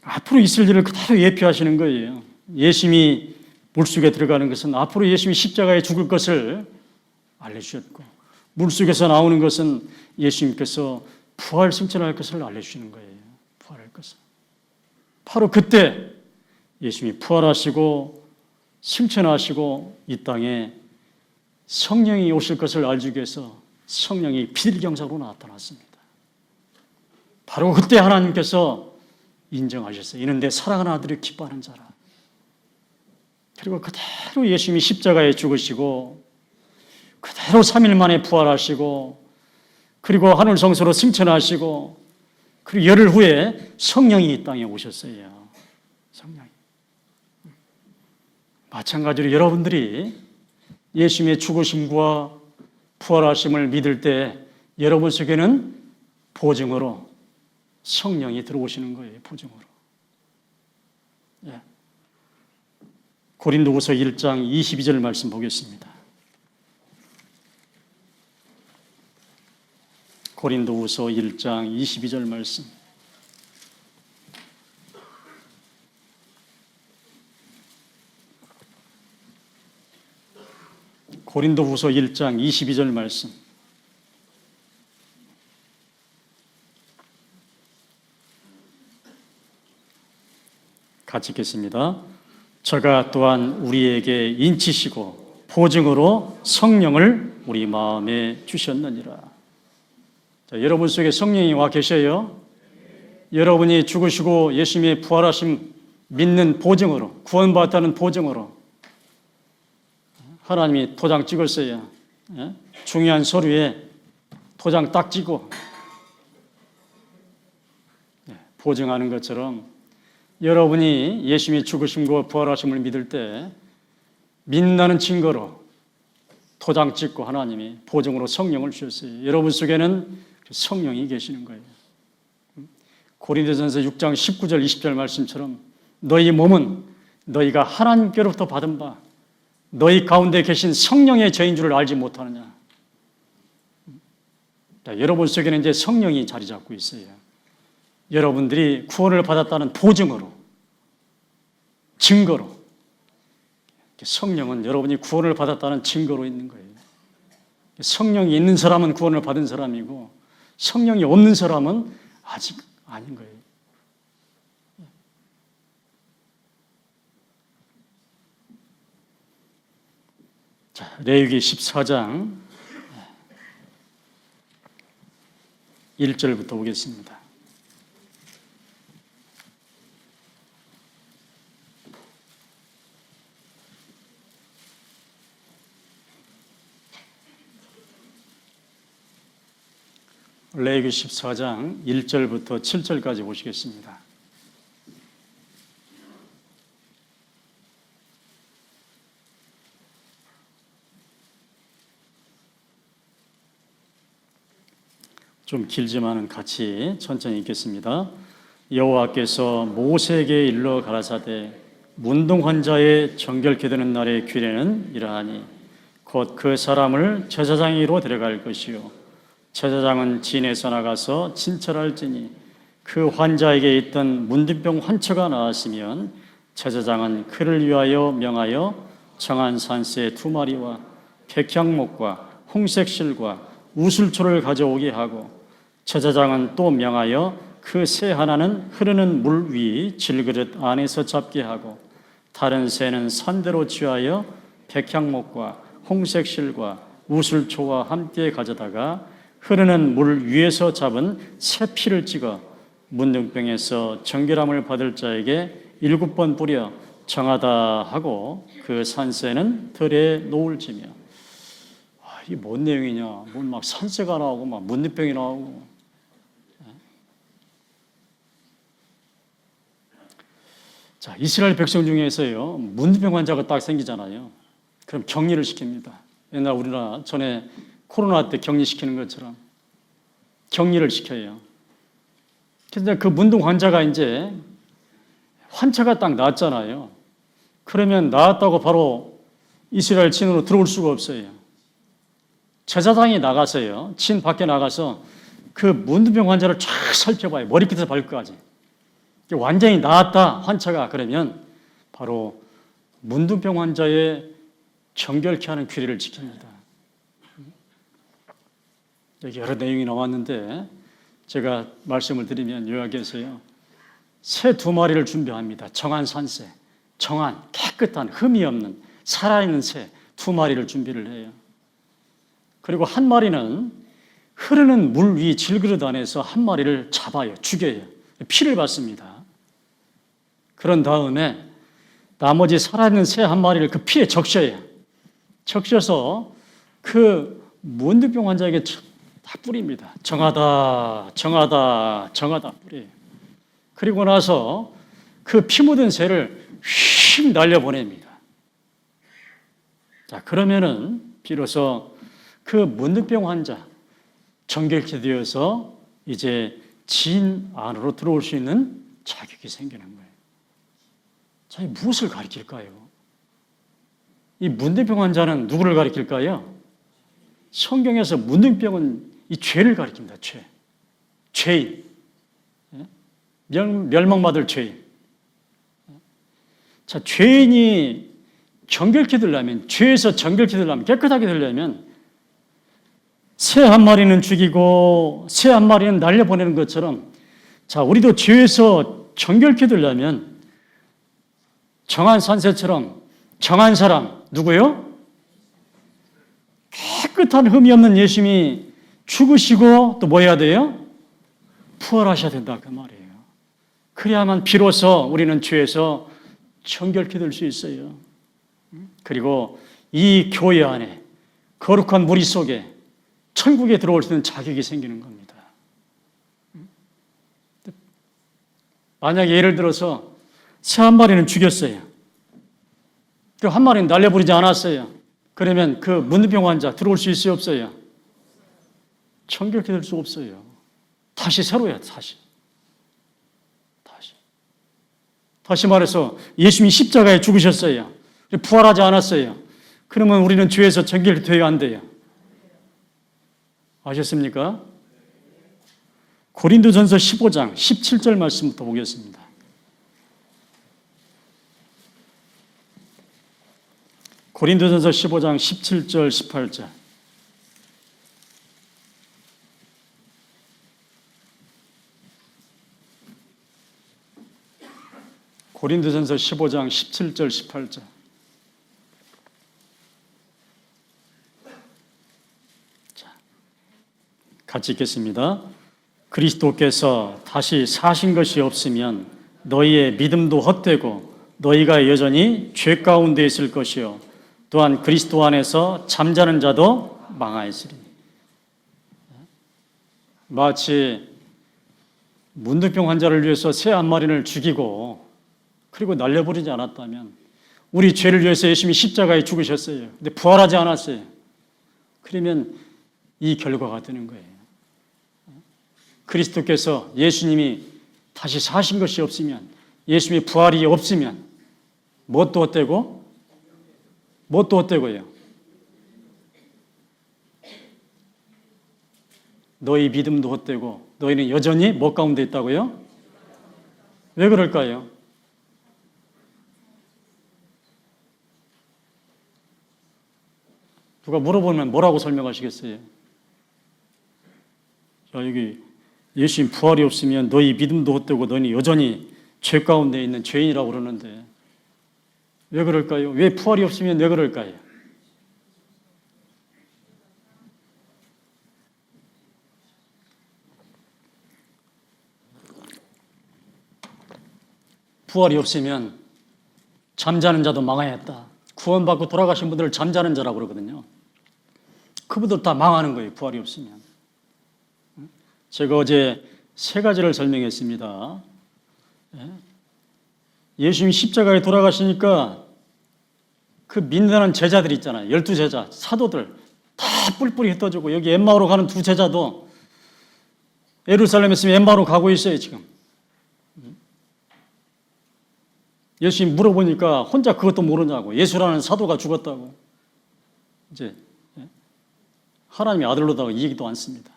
앞으로 있을 일을 그대로 예표하시는 거예요. 예수님이 물속에 들어가는 것은 앞으로 예수님이 십자가에 죽을 것을 알려주셨고, 물속에서 나오는 것은 예수님께서 부활 승천할 것을 알려주시는 거예요. 부활할 것을. 바로 그때 예수님이 부활하시고 승천하시고 이 땅에 성령이 오실 것을 알기 위해서 성령이 비둘기형상으로 나타났습니다. 바로 그때 하나님께서 인정하셨어요. 이는 내 사랑하는 아들이 기뻐하는 자라. 그리고 그대로 예수님이 십자가에 죽으시고 그대로 3일 만에 부활하시고 그리고 하늘 성소로 승천하시고 그리고 열흘 후에 성령이 이 땅에 오셨어요. 성령이. 마찬가지로 여러분들이 예수님의 죽으심과 부활하심을 믿을 때 여러분 속에는 보증으로 성령이 들어오시는 거예요. 보증으로. 예. 고린도후서 1장 22절 말씀 보겠습니다. 고린도후서 1장 22절 말씀. 고린도후서 1장 22절 말씀. 같이 읽겠습니다. 저가 또한 우리에게 인치시고 보증으로 성령을 우리 마음에 주셨느니라. 자, 여러분 속에 성령이 와 계셔요. 여러분이 죽으시고 예수님의 부활하심 믿는 보증으로, 구원받았다는 보증으로 하나님이 도장 찍었어요. 중요한 서류에 도장 딱 찍고 보증하는 것처럼 여러분이 예수님의 죽으심과 부활하심을 믿을 때 믿는다는 증거로 도장 찍고 하나님이 보증으로 성령을 주셨어요. 여러분 속에는 성령이 계시는 거예요. 고린도전서 6장 19절 20절 말씀처럼 너희 몸은 너희가 하나님께로부터 받은 바 너희 가운데 계신 성령의 저인 줄을 알지 못하느냐. 자, 여러분 속에는 이제 성령이 자리 잡고 있어요. 여러분들이 구원을 받았다는 보증으로, 증거로. 성령은 여러분이 구원을 받았다는 증거로 있는 거예요. 성령이 있는 사람은 구원을 받은 사람이고 성령이 없는 사람은 아직 아닌 거예요. 자, 레위기 14장 1절부터 보겠습니다. 레위기 14장 1절부터 7절까지 보시겠습니다. 좀 길지만은 같이 천천히 읽겠습니다. 여호와께서 모세에게 일러 가라사대 문둥 환자의 정결케 되는 날의 규례는 이러하니 곧 그 사람을 제사장이로 데려갈 것이요 제사장은 진에서 나가서 진찰할지니 그 환자에게 있던 문둥병 환처가 나았으면 제사장은 그를 위하여 명하여 정한 산새 2마리와 백향목과 홍색실과 우슬초를 가져오게 하고 제사장은 또 명하여 그 새 하나는 흐르는 물 위 질그릇 안에서 잡게 하고 다른 새는 산대로 취하여 백향목과 홍색실과 우슬초와 함께 가져다가 흐르는 물 위에서 잡은 새 피를 찍어 문둥병에서 정결함을 받을 자에게 7번 뿌려 정하다 하고 그 산새는 들에 놓을지며. 이게 뭔 내용이냐? 뭐 막 산새가 나오고 막 문둥병이 나오고. 자, 이스라엘 백성 중에서요 문둥병 환자가 딱 생기잖아요. 그럼 격리를 시킵니다. 옛날 우리나라 전에 코로나 때 격리시키는 것처럼 격리를 시켜요. 근데 그 문둥 환자가 이제 환자가 딱 나았잖아요. 그러면 나았다고 바로 이스라엘 진으로 들어올 수가 없어요. 제사장이 나가서요. 진 밖에 나가서 그 문둥병 환자를 쫙 살펴봐요. 머리끝에서 발끝까지. 완전히 나았다 환자가 그러면 바로 문둥병 환자의 정결케 하는 규례를 지킵니다. 여기 여러 내용이 나왔는데 제가 말씀을 드리면 요약해서요. 새 2마리를 준비합니다. 정한 산새, 정한 깨끗한 흠이 없는 살아있는 새 2마리를 준비를 해요. 그리고 한 마리는 흐르는 물 위 질그릇 안에서 한 마리를 잡아요. 죽여요. 피를 받습니다. 그런 다음에 나머지 살아있는 새 한 마리를 그 피에 적셔요. 적셔서 그 문둥병 환자에게 다 뿌립니다. 정하다, 정하다, 정하다 뿌려요. 그리고 나서 그 피 묻은 새를 휙 날려보냅니다. 자, 그러면은 비로소 그 문둥병 환자 정결케 되어서 이제 진 안으로 들어올 수 있는 자격이 생기는 거예요. 자, 무엇을 가리킬까요? 이 문둥병 환자는 누구를 가리킬까요? 성경에서 문둥병은 이 죄를 가리킵니다. 죄. 죄인. 멸망받을 죄인. 자, 죄인이 정결케 되려면, 죄에서 정결케 되려면, 깨끗하게 되려면 새 한 마리는 죽이고 새 한 마리는 날려보내는 것처럼 자, 우리도 죄에서 정결케 되려면 정한 산새처럼 정한 사람, 누구요? 깨끗한 흠이 없는 예수님이 죽으시고 또 뭐 해야 돼요? 부활하셔야 된다 그 말이에요. 그래야만 비로소 우리는 죄에서 정결케 될 수 있어요. 그리고 이 교회 안에 거룩한 무리 속에 천국에 들어올 수 있는 자격이 생기는 겁니다. 만약에 예를 들어서 새 한 마리는 죽였어요. 그 한 마리는 날려버리지 않았어요. 그러면 그 문둥병 환자 들어올 수 있어요, 없어요? 정결케 될 수 없어요. 다시 새로야, 다시. 다시 말해서 예수님이 십자가에 죽으셨어요. 부활하지 않았어요. 그러면 우리는 죄에서 정결이 되어야 안 돼요. 아셨습니까? 고린도전서 15장 17절 말씀부터 보겠습니다. 고린도전서 15장 17절 18절. 고린도전서 15장 17절 18절. 자, 같이 읽겠습니다. 그리스도께서 다시 사신 것이 없으면 너희의 믿음도 헛되고 너희가 여전히 죄 가운데 있을 것이요 또한 그리스도 안에서 잠자는 자도 망하였으리니. 마치 문둥병 환자를 위해서 새 한 마리를 죽이고 그리고 날려버리지 않았다면 우리 죄를 위해서 예수님이 십자가에 죽으셨어요. 근데 부활하지 않았어요. 그러면 이 결과가 되는 거예요. 그리스도께서 예수님이 다시 사신 것이 없으면 예수님의 부활이 없으면 뭣도 헛되고 뭣도 헛되고요. 너희 믿음도 헛되고 너희는 여전히 뭐 가운데 있다고요? 왜 그럴까요? 누가 물어보면 뭐라고 설명하시겠어요? 자, 여기 예수님 부활이 없으면 너희 믿음도 헛되고 너희는 여전히 죄 가운데 있는 죄인이라고 그러는데 왜 그럴까요? 왜 부활이 없으면 왜 그럴까요? 부활이 없으면 잠자는 자도 망하였다. 구원받고 돌아가신 분들을 잠자는 자라고 그러거든요. 그분들 다 망하는 거예요. 부활이 없으면. 제가 어제 3가지를 설명했습니다. 예수님이 십자가에 돌아가시니까 그 믿는 제자들 있잖아요. 12제자, 사도들 다 뿔뿔이 흩어지고 여기 엠마오로 가는 2 제자도 예루살렘에서 엠마오로 가고 있어요, 지금. 예수님 물어보니까 혼자 그것도 모르냐고. 예수라는 사도가 죽었다고. 이제 하나님의 아들로다가 이 얘기도 않습니다.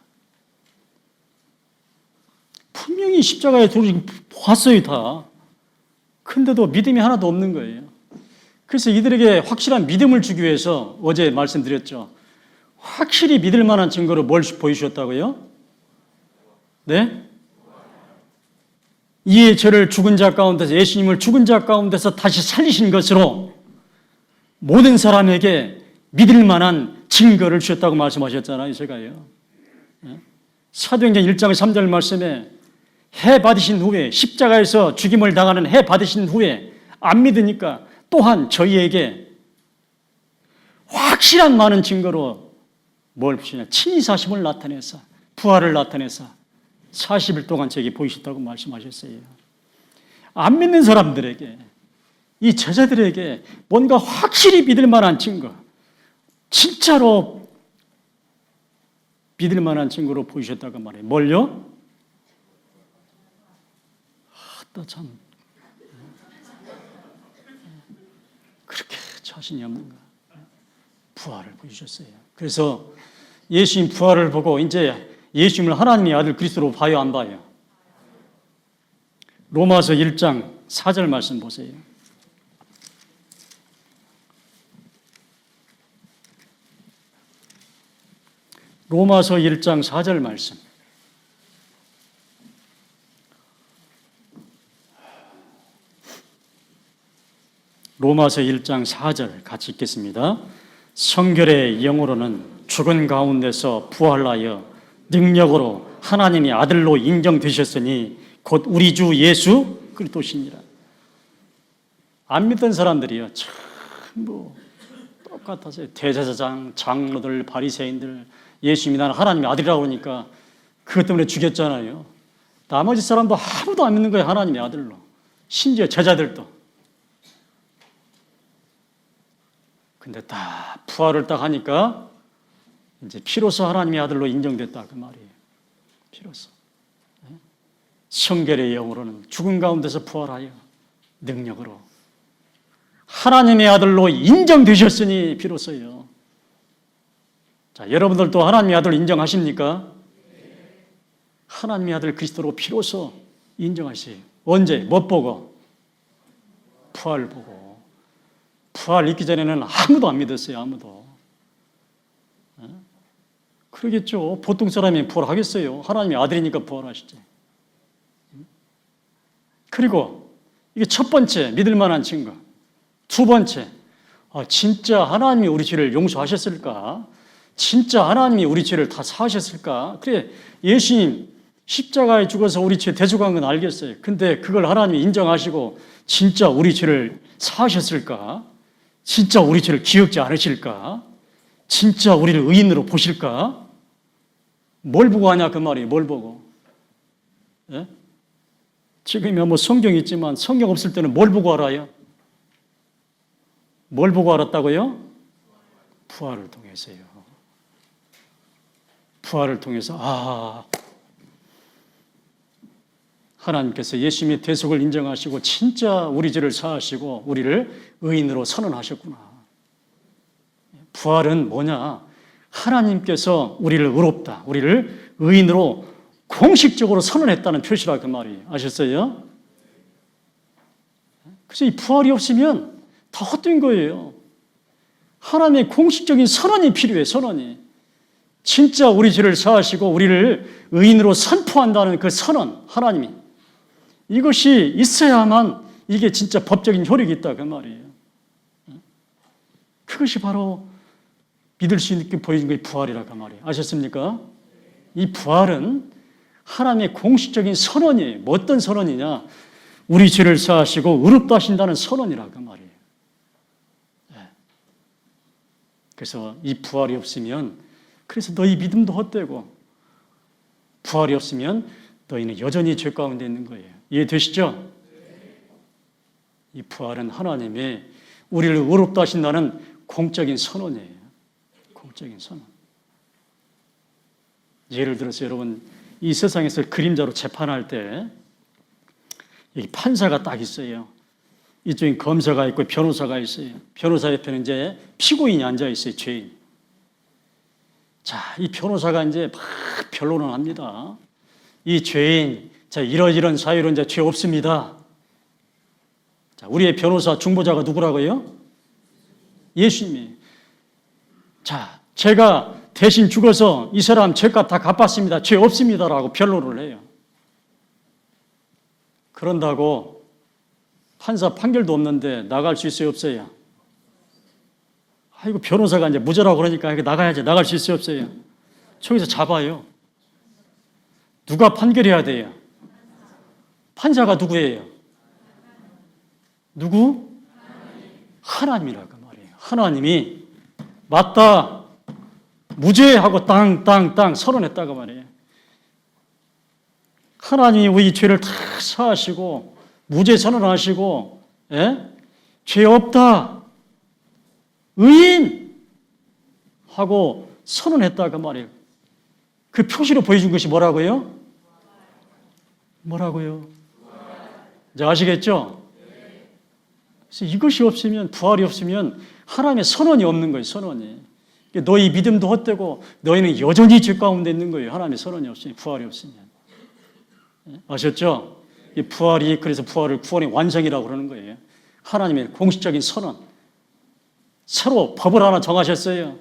분명히 십자가에 봤어요, 다. 근데도 믿음이 하나도 없는 거예요. 그래서 이들에게 확실한 믿음을 주기 위해서 어제 말씀드렸죠. 확실히 믿을 만한 증거로 뭘 보여주셨다고요? 네? 이에 저를 죽은 자 가운데서, 예수님을 죽은 자 가운데서 다시 살리신 것으로 모든 사람에게 믿을 만한 증거를 주셨다고 말씀하셨잖아요, 제가요. 사도행전 1장 3절 말씀에 해 받으신 후에, 십자가에서 죽임을 당하는 해 받으신 후에 안 믿으니까 또한 저희에게 확실한 많은 증거로 뭘 보시냐, 친히 사심을 나타내서, 부활을 나타내서 40일 동안 저에게 보이셨다고 말씀하셨어요. 안 믿는 사람들에게, 이 제자들에게 뭔가 확실히 믿을 만한 증거, 진짜로 믿을 만한 증거로 보이셨다고 말해요. 뭘요? 참 그렇게 자신이 없는가? 부활을 보여주셨어요. 그래서 예수님 부활을 보고 이제 예수님을 하나님의 아들 그리스도로 봐요, 안 봐요? 로마서 1장 4절 말씀 보세요. 로마서 1장 4절 말씀. 로마서 1장 4절 같이 읽겠습니다. 성결의 영으로는 죽은 가운데서 부활하여 능력으로 하나님의 아들로 인정되셨으니 곧 우리 주 예수 그리스도시니라. 안 믿던 사람들이요, 전부 똑같았어요. 대제사장, 장로들, 바리새인들, 예수님이 나는 하나님의 아들이라고 그러니까 그것 때문에 죽였잖아요. 나머지 사람도 아무도 안 믿는 거예요, 하나님의 아들로. 심지어 제자들도. 근데 딱 부활을 딱 하니까 이제 비로소 하나님의 아들로 인정됐다 그 말이에요. 비로소. 성결의 영으로는 죽은 가운데서 부활하여 능력으로 하나님의 아들로 인정되셨으니 비로소요. 자, 여러분들도 하나님의 아들을 인정하십니까? 하나님의 아들 그리스도로 비로소 인정하세요. 언제? 못 보고? 부활 보고. 부활 있기 전에는 아무도 안 믿었어요. 아무도. 그러겠죠. 보통 사람이 부활하겠어요. 하나님의 아들이니까 부활하시지. 그리고 이게 첫 번째 믿을 만한 증거. 두 번째, 진짜 하나님이 우리 죄를 용서하셨을까? 진짜 하나님이 우리 죄를 다 사하셨을까? 그래, 예수님 십자가에 죽어서 우리 죄 대속한 건 알겠어요. 근데 그걸 하나님이 인정하시고 진짜 우리 죄를 사하셨을까? 진짜 우리 죄를 기억지 않으실까? 진짜 우리를 의인으로 보실까? 뭘 보고 하냐 그 말이에요. 뭘 보고? 예? 지금이야 뭐 성경이 있지만 성경 없을 때는 뭘 보고 알아요? 뭘 보고 알았다고요? 부활을 통해서요. 부활을 통해서 하나님께서 예수님의 대속을 인정하시고 진짜 우리 죄를 사하시고 우리를 의인으로 선언하셨구나. 부활은 뭐냐? 하나님께서 우리를 의롭다, 우리를 의인으로 공식적으로 선언했다는 표시라 그 말이 아셨어요? 그래서 이 부활이 없으면 다 헛된 거예요. 하나님의 공식적인 선언이 필요해, 선언이. 진짜 우리 죄를 사하시고 우리를 의인으로 선포한다는 그 선언, 하나님이. 이것이 있어야만 이게 진짜 법적인 효력이 있다 그 말이에요. 그것이 바로 믿을 수 있게 보여준 게 부활이라 그 말이에요. 아셨습니까? 이 부활은 하나님의 공식적인 선언이에요. 뭐 어떤 선언이냐? 우리 죄를 사하시고 의롭다 하신다는 선언이라 그 말이에요. 그래서 이 부활이 없으면, 그래서 너희 믿음도 헛되고 부활이 없으면 너희는 여전히 죄 가운데 있는 거예요. 이해되시죠? 이 부활은 하나님의 우리를 의롭다 하신다는 공적인 선언이에요. 공적인 선언. 예를 들어서 여러분 이 세상에서 그림자로 재판할 때 이 판사가 딱 있어요. 이쪽에 검사가 있고 변호사가 있어요. 변호사 옆에는 이제 피고인이 앉아 있어요. 죄인. 자, 이 변호사가 이제 막 변론을 합니다. 이 죄인, 자, 이런 사유로 이제 죄 없습니다. 자, 우리의 변호사 중보자가 누구라고요? 예수님이. 자, 제가 대신 죽어서 이 사람 죄값 다 갚았습니다. 죄 없습니다라고 변론을 해요. 그런다고 판사 판결도 없는데 나갈 수 있어요, 없어요? 아이고, 변호사가 이제 무죄라고 그러니까 나가야지. 나갈 수 있어요, 없어요? 저기서 잡아요. 누가 판결해야 돼요? 판사가 누구예요? 누구? 하나님이라고 말이에요. 하나님이 맞다, 무죄하고 땅 선언했다고 말이에요. 하나님이 우리 죄를 다 사하시고 무죄 선언하시고, 죄 없다, 의인 하고 선언했다고 말이에요. 그 표시로 보여준 것이 뭐라고요? 뭐라고요? 이제 아시겠죠? 그래서 이것이 없으면, 부활이 없으면 하나님의 선언이 없는 거예요. 선언이. 너희 믿음도 헛되고 너희는 여전히 죄 가운데 있는 거예요. 하나님의 선언이 없으면, 부활이 없으면. 아셨죠? 이 부활이, 그래서 부활을 구원의 완성이라고 그러는 거예요. 하나님의 공식적인 선언. 새로 법을 하나 정하셨어요.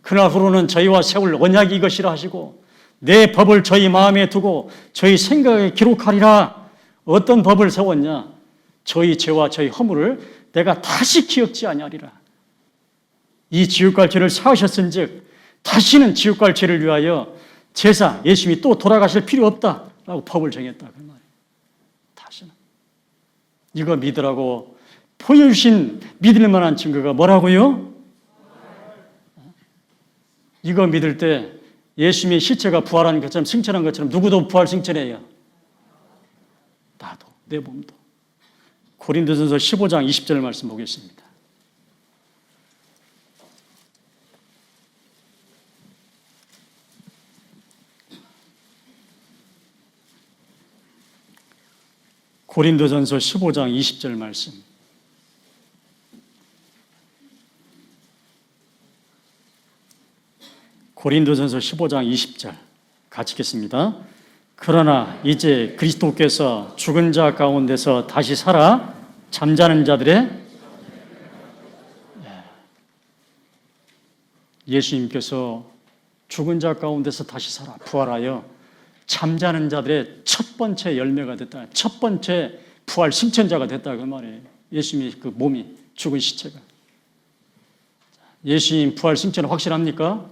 그날부로는 저희와 세울 언약이 이것이라 하시고 내 법을 저희 마음에 두고 저희 생각에 기록하리라. 어떤 법을 세웠냐? 저희 죄와 저희 허물을 내가 다시 기억지 아니하리라. 이 지옥 갈 죄를 사하셨은즉 다시는 지옥 갈 죄를 위하여 제사, 예수님이 또 돌아가실 필요 없다라고 법을 정했다. 그 말이에요. 다시는. 이거 믿으라고 보여주신 믿을 만한 증거가 뭐라고요? 이거 믿을 때 예수님의 시체가 부활한 것처럼, 승천한 것처럼 누구도 부활 승천해요. 나도, 내 몸도. 고린도전서 15장 20절 말씀 보겠습니다. 고린도전서 15장 20절 말씀. 고린도전서 15장 20절 같이 읽겠습니다. 그러나 이제 그리스도께서 죽은 자 가운데서 다시 살아 잠자는 자들의, 예수님께서 죽은 자 가운데서 다시 살아 부활하여 잠자는 자들의 첫 번째 열매가 됐다. 첫 번째 부활 승천자가 됐다 그 말이에요. 예수님의 그 몸이, 죽은 시체가. 예수님 부활 승천 확실합니까?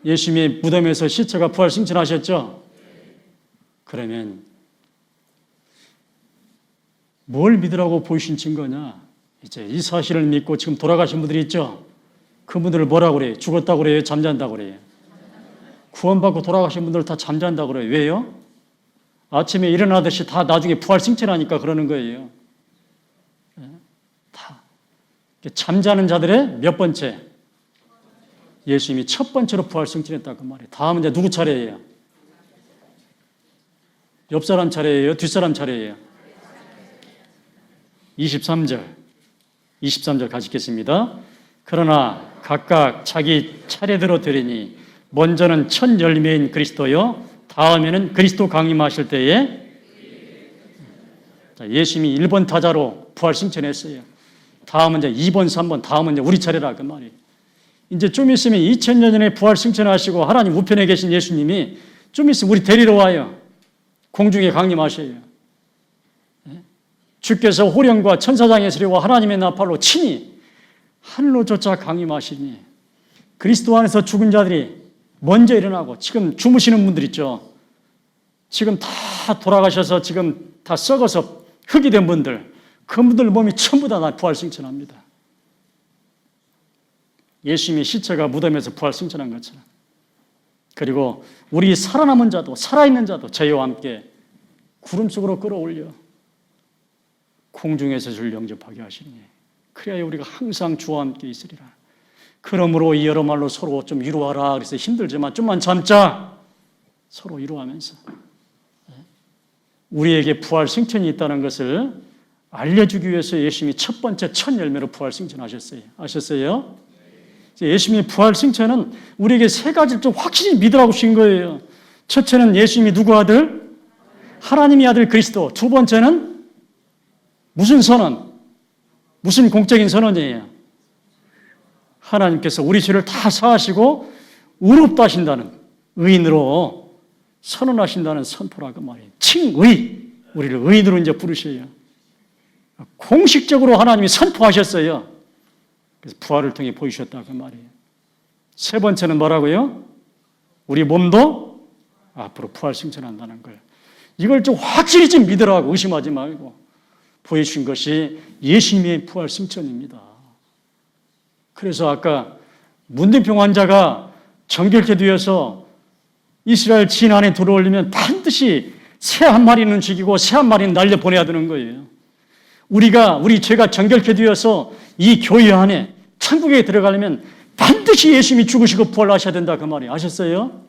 예수님의 무덤에서 시체가 부활 승천하셨죠? 그러면 뭘 믿으라고 보이신 증거냐? 이제 이 사실을 믿고 지금 돌아가신 분들이 있죠? 그분들을 뭐라고 그래요? 죽었다고 그래요? 잠잔다고 그래요? 구원받고 돌아가신 분들 다 잠잔다고 그래요. 왜요? 아침에 일어나듯이 다 나중에 부활 승천하니까 그러는 거예요. 다. 잠자는 자들의 몇 번째? 예수님이 첫 번째로 부활 승천했다고 말이에요. 다음은 이제 누구 차례예요? 옆 사람 차례예요? 뒷 사람 차례예요? 23절 같이 읽겠습니다. 그러나 각각 자기 차례대로 되리니 먼저는 첫 열매인 그리스도요, 다음에는 그리스도 강림하실 때에, 예수님이 1번 타자로 부활 승천했어요. 다음은 이제 2번, 3번, 다음은 이제 우리 차례라 그 말이에요. 이제 좀 있으면 2000년 전에 부활 승천하시고 하나님 우편에 계신 예수님이 좀 있으면 우리 데리러 와요. 공중에 강림하셔요. 주께서 호령과 천사장의 소리와 하나님의 나팔로 친히 하늘로 쫓아 강림하시니 그리스도 안에서 죽은 자들이 먼저 일어나고, 지금 주무시는 분들 있죠. 지금 다 돌아가셔서 지금 다 썩어서 흙이 된 분들, 그분들 몸이 전부 다 부활 승천합니다. 예수님의 시체가 무덤에서 부활 승천한 것처럼. 그리고 우리 살아남은 자도, 살아있는 자도 저희와 함께 구름 속으로 끌어올려 공중에서 주를 영접하게 하시니 그래야 우리가 항상 주와 함께 있으리라. 그러므로 이 여러 말로 서로 좀 위로하라. 그래서 힘들지만 좀만 참자. 서로 위로하면서 우리에게 부활 생천이 있다는 것을 알려주기 위해서 예수님이 첫 번째 첫 열매로 부활 생천하셨어요. 아셨어요? 예수님의 부활 생천은 우리에게 세 가지를 좀 확실히 믿으라고 주신 거예요. 첫째는 예수님이 누구 아들? 하나님의 아들 그리스도. 두 번째는 무슨 선언? 무슨 공적인 선언이에요? 하나님께서 우리 죄를 다 사하시고 의롭다 하신다는 의인으로 선언하신다는 선포라고 말이에요. 칭의. 우리를 의인으로 이제 부르셔요. 공식적으로 하나님이 선포하셨어요. 그래서 부활을 통해 보이셨다고 말이에요. 세 번째는 뭐라고요? 우리 몸도 앞으로 부활 승천한다는 거예요. 이걸 좀 확실히 좀 믿으라고 의심하지 말고 보여주신 것이 예수님의 부활 승천입니다. 그래서 아까 문둥병 환자가 정결케 되어서 이스라엘 진 안에 들어오려면 반드시 새 한 마리는 죽이고 새 한 마리는 날려보내야 되는 거예요. 우리 죄가 정결케 되어서 이 교회 안에 천국에 들어가려면 반드시 예수님이 죽으시고 부활하셔야 된다 그 말이에요. 아셨어요?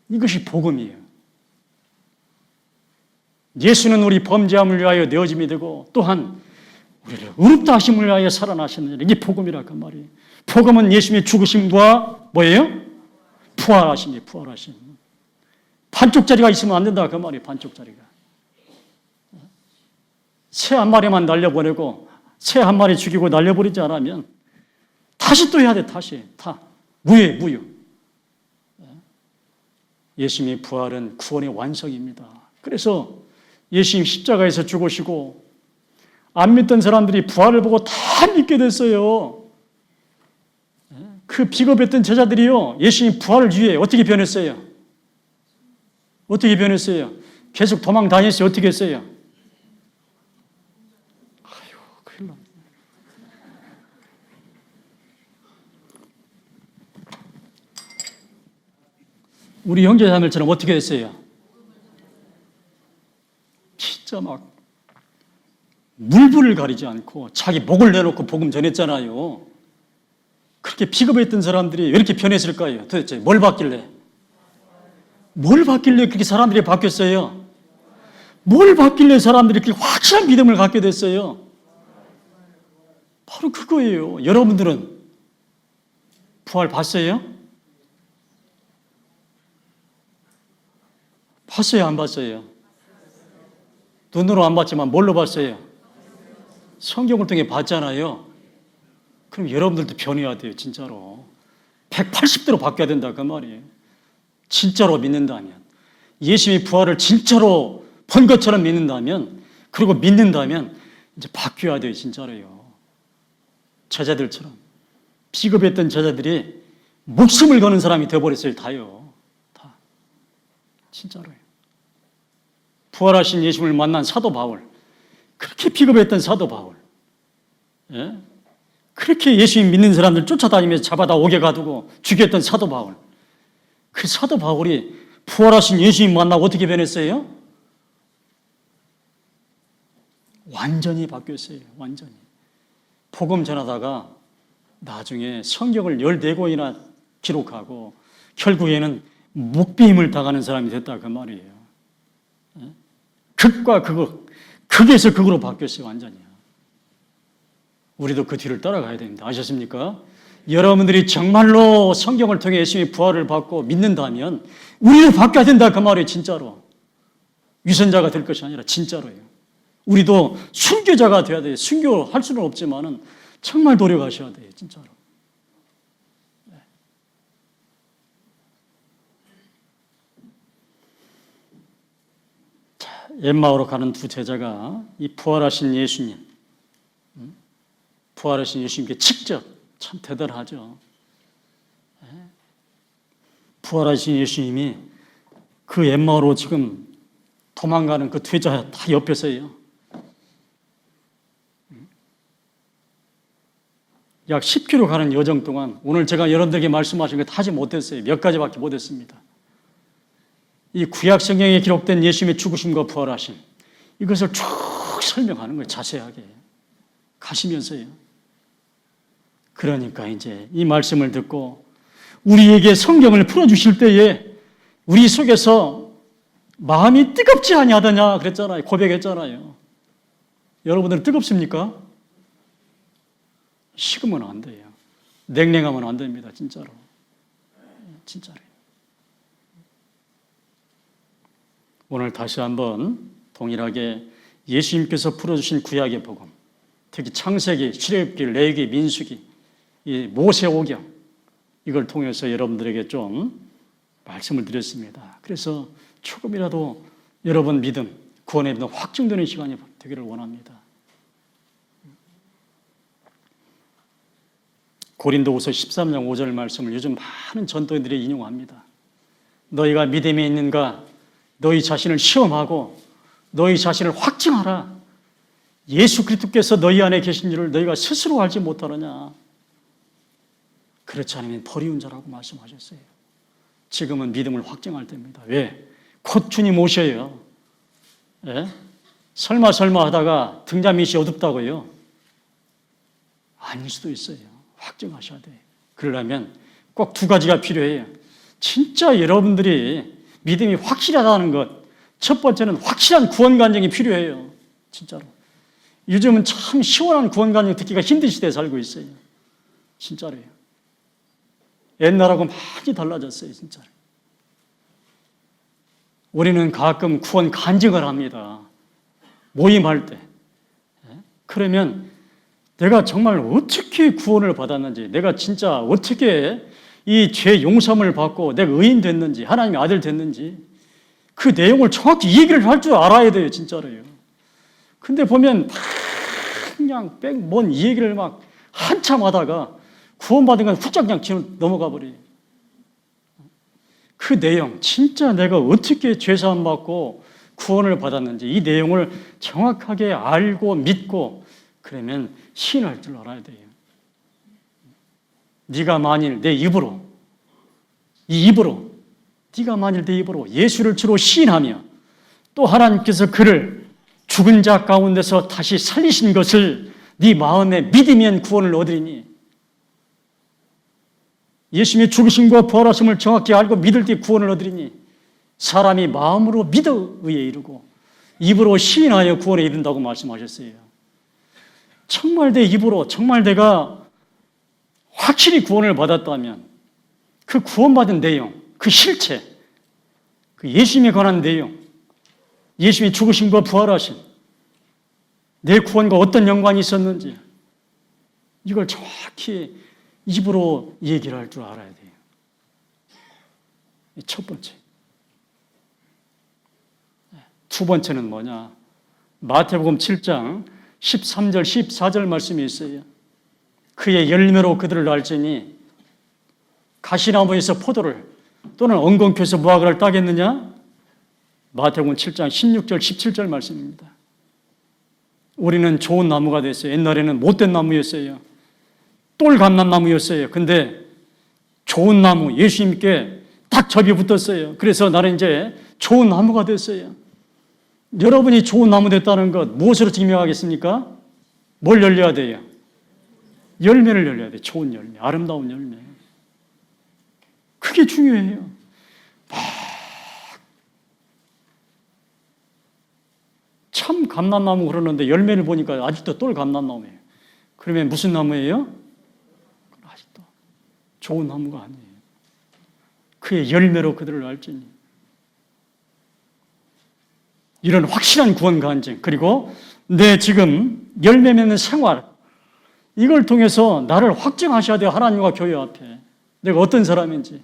이것이 복음이에요. 예수는 우리 범죄함을 위하여 내어짐이 되고 또한 우리를 의롭다 하심을 위하여 살아나셨느니라. 이게 복음이라 그 말이에요. 복음은 예수님의 죽으심과 뭐예요? 부활하심이에요. 부활하심. 반쪽짜리가 있으면 안 된다 그 말이에요. 반쪽짜리가. 새 한 마리만 날려보내고 새 한 마리 죽이고 날려버리지 않으면 다시 또 해야 돼. 다시. 다. 무효. 예수님의 부활은 구원의 완성입니다. 그래서 예수님 십자가에서 죽으시고 안 믿던 사람들이 부활을 보고 다 믿게 됐어요. 그 비겁했던 제자들이요. 예수님 부활을 위해 어떻게 변했어요? 어떻게 변했어요? 계속 도망 다녔어요. 어떻게 했어요? 아유, 큰일 났네. 우리 형제자매처럼 어떻게 했어요? 진짜 막 물불을 가리지 않고 자기 목을 내놓고 복음 전했잖아요. 그렇게 비겁했던 사람들이 왜 이렇게 변했을까요? 도대체 뭘 받길래? 뭘 받길래 그렇게 사람들이 바뀌었어요? 뭘 받길래 사람들이 그렇게 확실한 믿음을 갖게 됐어요? 바로 그거예요. 여러분들은 부활 봤어요? 봤어요? 안 봤어요? 눈으로 안 봤지만 뭘로 봤어요? 성경을 통해 봤잖아요. 그럼 여러분들도 변해야 돼요. 진짜로 180도로 바뀌어야 된다 그 말이에요. 진짜로 믿는다면, 예수님의 부활을 진짜로 본 것처럼 믿는다면, 그리고 믿는다면 이제 바뀌어야 돼요. 진짜로요. 제자들처럼 비겁했던 제자들이 목숨을 거는 사람이 되어버렸어요. 다요. 다. 진짜로요. 부활하신 예수님을 만난 사도 바울, 그렇게 비겁했던 사도 바울, 예? 그렇게 예수님 믿는 사람들 쫓아다니면서 잡아다 옥에 가두고 죽였던 사도 바울, 그 사도 바울이 부활하신 예수님 만나고 어떻게 변했어요? 완전히 바뀌었어요. 완전히. 복음 전하다가 나중에 성경을 14권이나 기록하고 결국에는 목배임을 당하는 사람이 됐다 그 말이에요. 극과 극에서 극으로 바뀌었어요. 완전히. 우리도 그 뒤를 따라가야 됩니다. 아셨습니까? 여러분들이 정말로 성경을 통해 예수님의 부활을 받고 믿는다면 우리도 바뀌어야 된다 그 말이에요. 진짜로. 위선자가 될 것이 아니라 진짜로요. 우리도 순교자가 돼야 돼요. 순교할 수는 없지만은 정말 노력하셔야 돼요. 진짜로. 네. 자, 엠마오로 가는 두 제자가 이 부활하신 예수님, 부활하신 예수님께 직접, 참 대단하죠. 부활하신 예수님이 그 엠마오로 지금 도망가는 그 두 제자 다 옆에 서요. 약 10km 가는 여정 동안 오늘 제가 여러분들에게 말씀하신 거 다 하지 못했어요. 몇 가지밖에 못했습니다. 이 구약 성경에 기록된 예수님의 죽으심과 부활하심, 이것을 쭉 설명하는 거예요. 자세하게 가시면서요. 그러니까 이제 이 말씀을 듣고 우리에게 성경을 풀어주실 때에 우리 속에서 마음이 뜨겁지 아니하더냐 그랬잖아요. 고백했잖아요. 여러분들은 뜨겁습니까? 식으면 안 돼요. 냉랭하면 안 됩니다. 진짜로. 진짜로. 오늘 다시 한번 동일하게 예수님께서 풀어주신 구약의 복음, 특히 창세기, 출애굽기, 레위기, 민수기, 이 모세오경, 이걸 통해서 여러분들에게 좀 말씀을 드렸습니다. 그래서 조금이라도 여러분 믿음, 구원의 믿음 확증되는 시간이 되기를 원합니다. 고린도후서 13장 5절 말씀을 요즘 많은 전도인들이 인용합니다. 너희가 믿음이 있는가? 너희 자신을 시험하고 너희 자신을 확증하라. 예수 그리스도께서 너희 안에 계신 줄을 너희가 스스로 알지 못하느냐? 그렇지 않으면 버리운 자라고 말씀하셨어요. 지금은 믿음을 확증할 때입니다. 왜? 곧 주님 오셔요. 예? 설마 하다가 등잔밑이 어둡다고요? 아닐 수도 있어요. 확증하셔야 돼요. 그러려면 꼭 두 가지가 필요해요. 진짜 여러분들이 믿음이 확실하다는 것, 첫 번째는 확실한 구원 간증이 필요해요. 진짜로. 요즘은 참 시원한 구원 간증 듣기가 힘든 시대에 살고 있어요. 진짜로요. 옛날하고 많이 달라졌어요. 진짜로. 우리는 가끔 구원 간증을 합니다. 모임할 때. 그러면 내가 정말 어떻게 구원을 받았는지, 내가 진짜 어떻게 이 죄 용서함을 받고 내가 의인 됐는지, 하나님의 아들 됐는지 그 내용을 정확히 얘기를 할 줄 알아야 돼요. 진짜로요. 근데 보면 그냥 뭔 얘기를 막 한참 하다가 구원받은 건 훌쩍 그냥 넘어가 버려요. 그 내용, 진짜 내가 어떻게 죄사함 받고 구원을 받았는지 이 내용을 정확하게 알고 믿고 그러면 시인할 줄 알아야 돼요. 네가 만일 내 입으로 네가 만일 내 입으로 예수를 주로 시인하며 또 하나님께서 그를 죽은 자 가운데서 다시 살리신 것을 네 마음에 믿으면 구원을 얻으리니 예수님의 죽으심과 부활하심을 정확히 알고 믿을 때 구원을 얻으리니 사람이 마음으로 믿어 의에 이르고 입으로 시인하여 구원에 이른다고 말씀하셨어요. 정말 내 입으로 정말 내가 확실히 구원을 받았다면 그 구원받은 내용, 그 실체, 그 예수님에 관한 내용, 예수님이 죽으심과 부활하심, 내 구원과 어떤 연관이 있었는지 이걸 정확히 입으로 얘기를 할 줄 알아야 돼요. 첫 번째. 두 번째는 뭐냐? 마태복음 7장 13절, 14절 말씀이 있어요. 그의 열매로 그들을 알지니 가시나무에서 포도를 또는 엉겅퀴에서 무화과를 따겠느냐? 마태복음 7장 16절, 17절 말씀입니다. 우리는 좋은 나무가 됐어요. 옛날에는 못된 나무였어요. 똘 감람나무였어요. 근데 좋은 나무, 예수님께 딱 접이 붙었어요. 그래서 나는 이제 좋은 나무가 됐어요. 여러분이 좋은 나무 됐다는 것 무엇으로 증명하겠습니까? 뭘 열려야 돼요? 열매를 열려야 돼요. 좋은 열매, 아름다운 열매. 그게 중요해요. 참 감람나무 그러는데 열매를 보니까 아직도 똘 감람나무예요. 그러면 무슨 나무예요? 아직도 좋은 나무가 아니에요. 그의 열매로 그들을 알지니. 이런 확실한 구원 간증, 그리고 내 지금 열매 맺는 생활, 이걸 통해서 나를 확증하셔야 돼요. 하나님과 교회 앞에 내가 어떤 사람인지.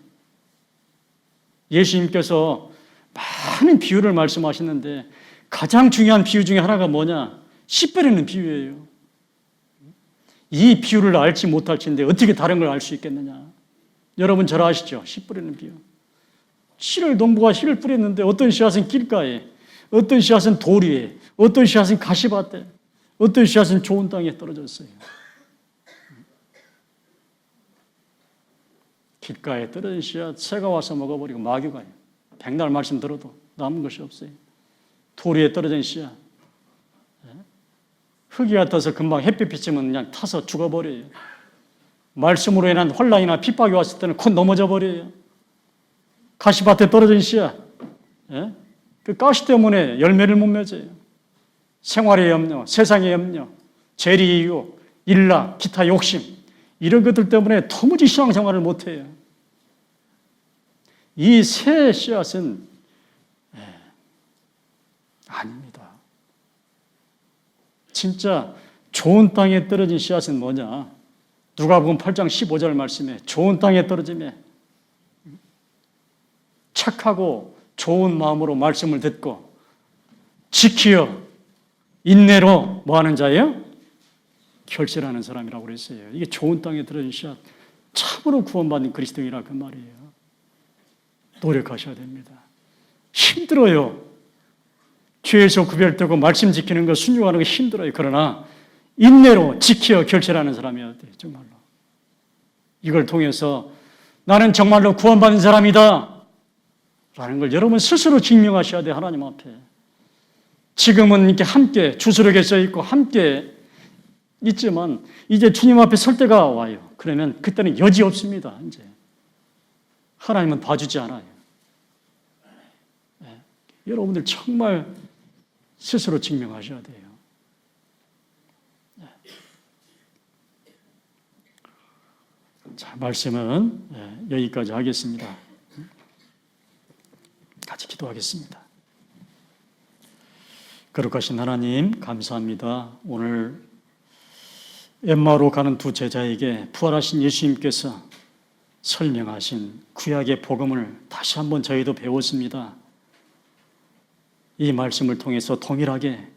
예수님께서 많은 비유를 말씀하시는데 가장 중요한 비유 중에 하나가 뭐냐? 씨 뿌리는 비유예요. 이 비유를 알지 못할 텐데 어떻게 다른 걸 알 수 있겠느냐? 여러분 잘 아시죠? 씨 뿌리는 비유. 농부가 씨를 뿌렸는데 어떤 씨앗은 길가에, 어떤 씨앗은 돌 위에, 어떤 씨앗은 가시밭에, 어떤 씨앗은 좋은 땅에 떨어졌어요. 길가에 떨어진 씨앗 새가 와서 먹어버리고 마귀가 백날 말씀 들어도 남은 것이 없어요. 돌 위에 떨어진 씨앗, 흙이 같아서 금방 햇빛 비치면 그냥 타서 죽어버려요. 말씀으로 인한 혼란이나 핍박이 왔을 때는 곧 넘어져 버려요. 가시밭에 떨어진 씨앗. 예? 그 가시 때문에 열매를 못 맺어요. 생활의 염려, 세상의 염려, 재리 이유, 일락, 기타 욕심 이런 것들 때문에 도무지 신앙생활을 못해요. 이 새 씨앗은 아닙니다. 진짜 좋은 땅에 떨어진 씨앗은 뭐냐? 누가복음 8장 15절 말씀에 좋은 땅에 떨어지며 착하고 좋은 마음으로 말씀을 듣고 지키어 인내로 뭐 하는 자예요? 결실하는 사람이라고 그랬어요. 이게 좋은 땅에 떨어진 씨앗, 참으로 구원받는 그리스도인이라 그 말이에요. 노력하셔야 됩니다. 힘들어요. 죄에서 구별되고 말씀 지키는 거, 순종하는 거 힘들어요. 그러나 인내로 지켜 결실하는 사람이어야 돼요. 정말로. 이걸 통해서 나는 정말로 구원받은 사람이다 라는 걸 여러분 스스로 증명하셔야 돼요. 하나님 앞에. 지금은 이렇게 함께 주스록에 써 있고 함께 있지만 이제 주님 앞에 설 때가 와요. 그러면 그때는 여지 없습니다. 이제 하나님은 봐주지 않아요. 네. 여러분들 정말 스스로 증명하셔야 돼요. 네. 자, 말씀은 여기까지 하겠습니다. 같이 기도하겠습니다. 거룩하신 하나님 감사합니다. 오늘 엠마오로 가는 두 제자에게 부활하신 예수님께서 설명하신 구약의 복음을 다시 한번 저희도 배웠습니다. 이 말씀을 통해서 동일하게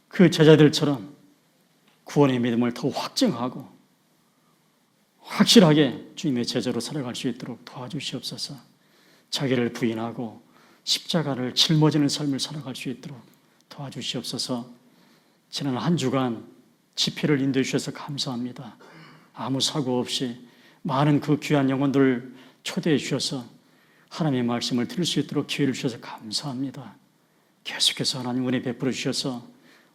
그 제자들처럼 구원의 믿음을 더 확증하고 확실하게 주님의 제자로 살아갈 수 있도록 도와주시옵소서. 자기를 부인하고 십자가를 짊어지는 삶을 살아갈 수 있도록 도와주시옵소서. 지난 한 주간 집회를 인도해 주셔서 감사합니다. 아무 사고 없이 많은 그 귀한 영혼들을 초대해 주셔서 하나님의 말씀을 들을 수 있도록 기회를 주셔서 감사합니다. 계속해서 하나님 은혜 베풀어 주셔서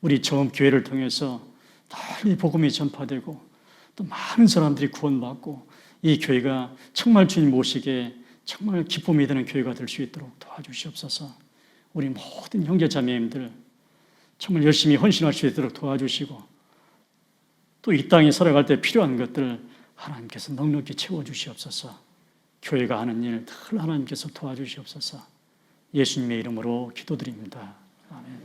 우리 처음 교회를 통해서 널리 복음이 전파되고 또 많은 사람들이 구원받고 이 교회가 정말 주님 모시기에 정말 기쁨이 되는 교회가 될 수 있도록 도와주시옵소서. 우리 모든 형제 자매님들 정말 열심히 헌신할 수 있도록 도와주시고 또 이 땅에 살아갈 때 필요한 것들 하나님께서 넉넉히 채워주시옵소서. 교회가 하는 일 늘 하나님께서 도와주시옵소서. 예수님의 이름으로 기도드립니다. 아멘.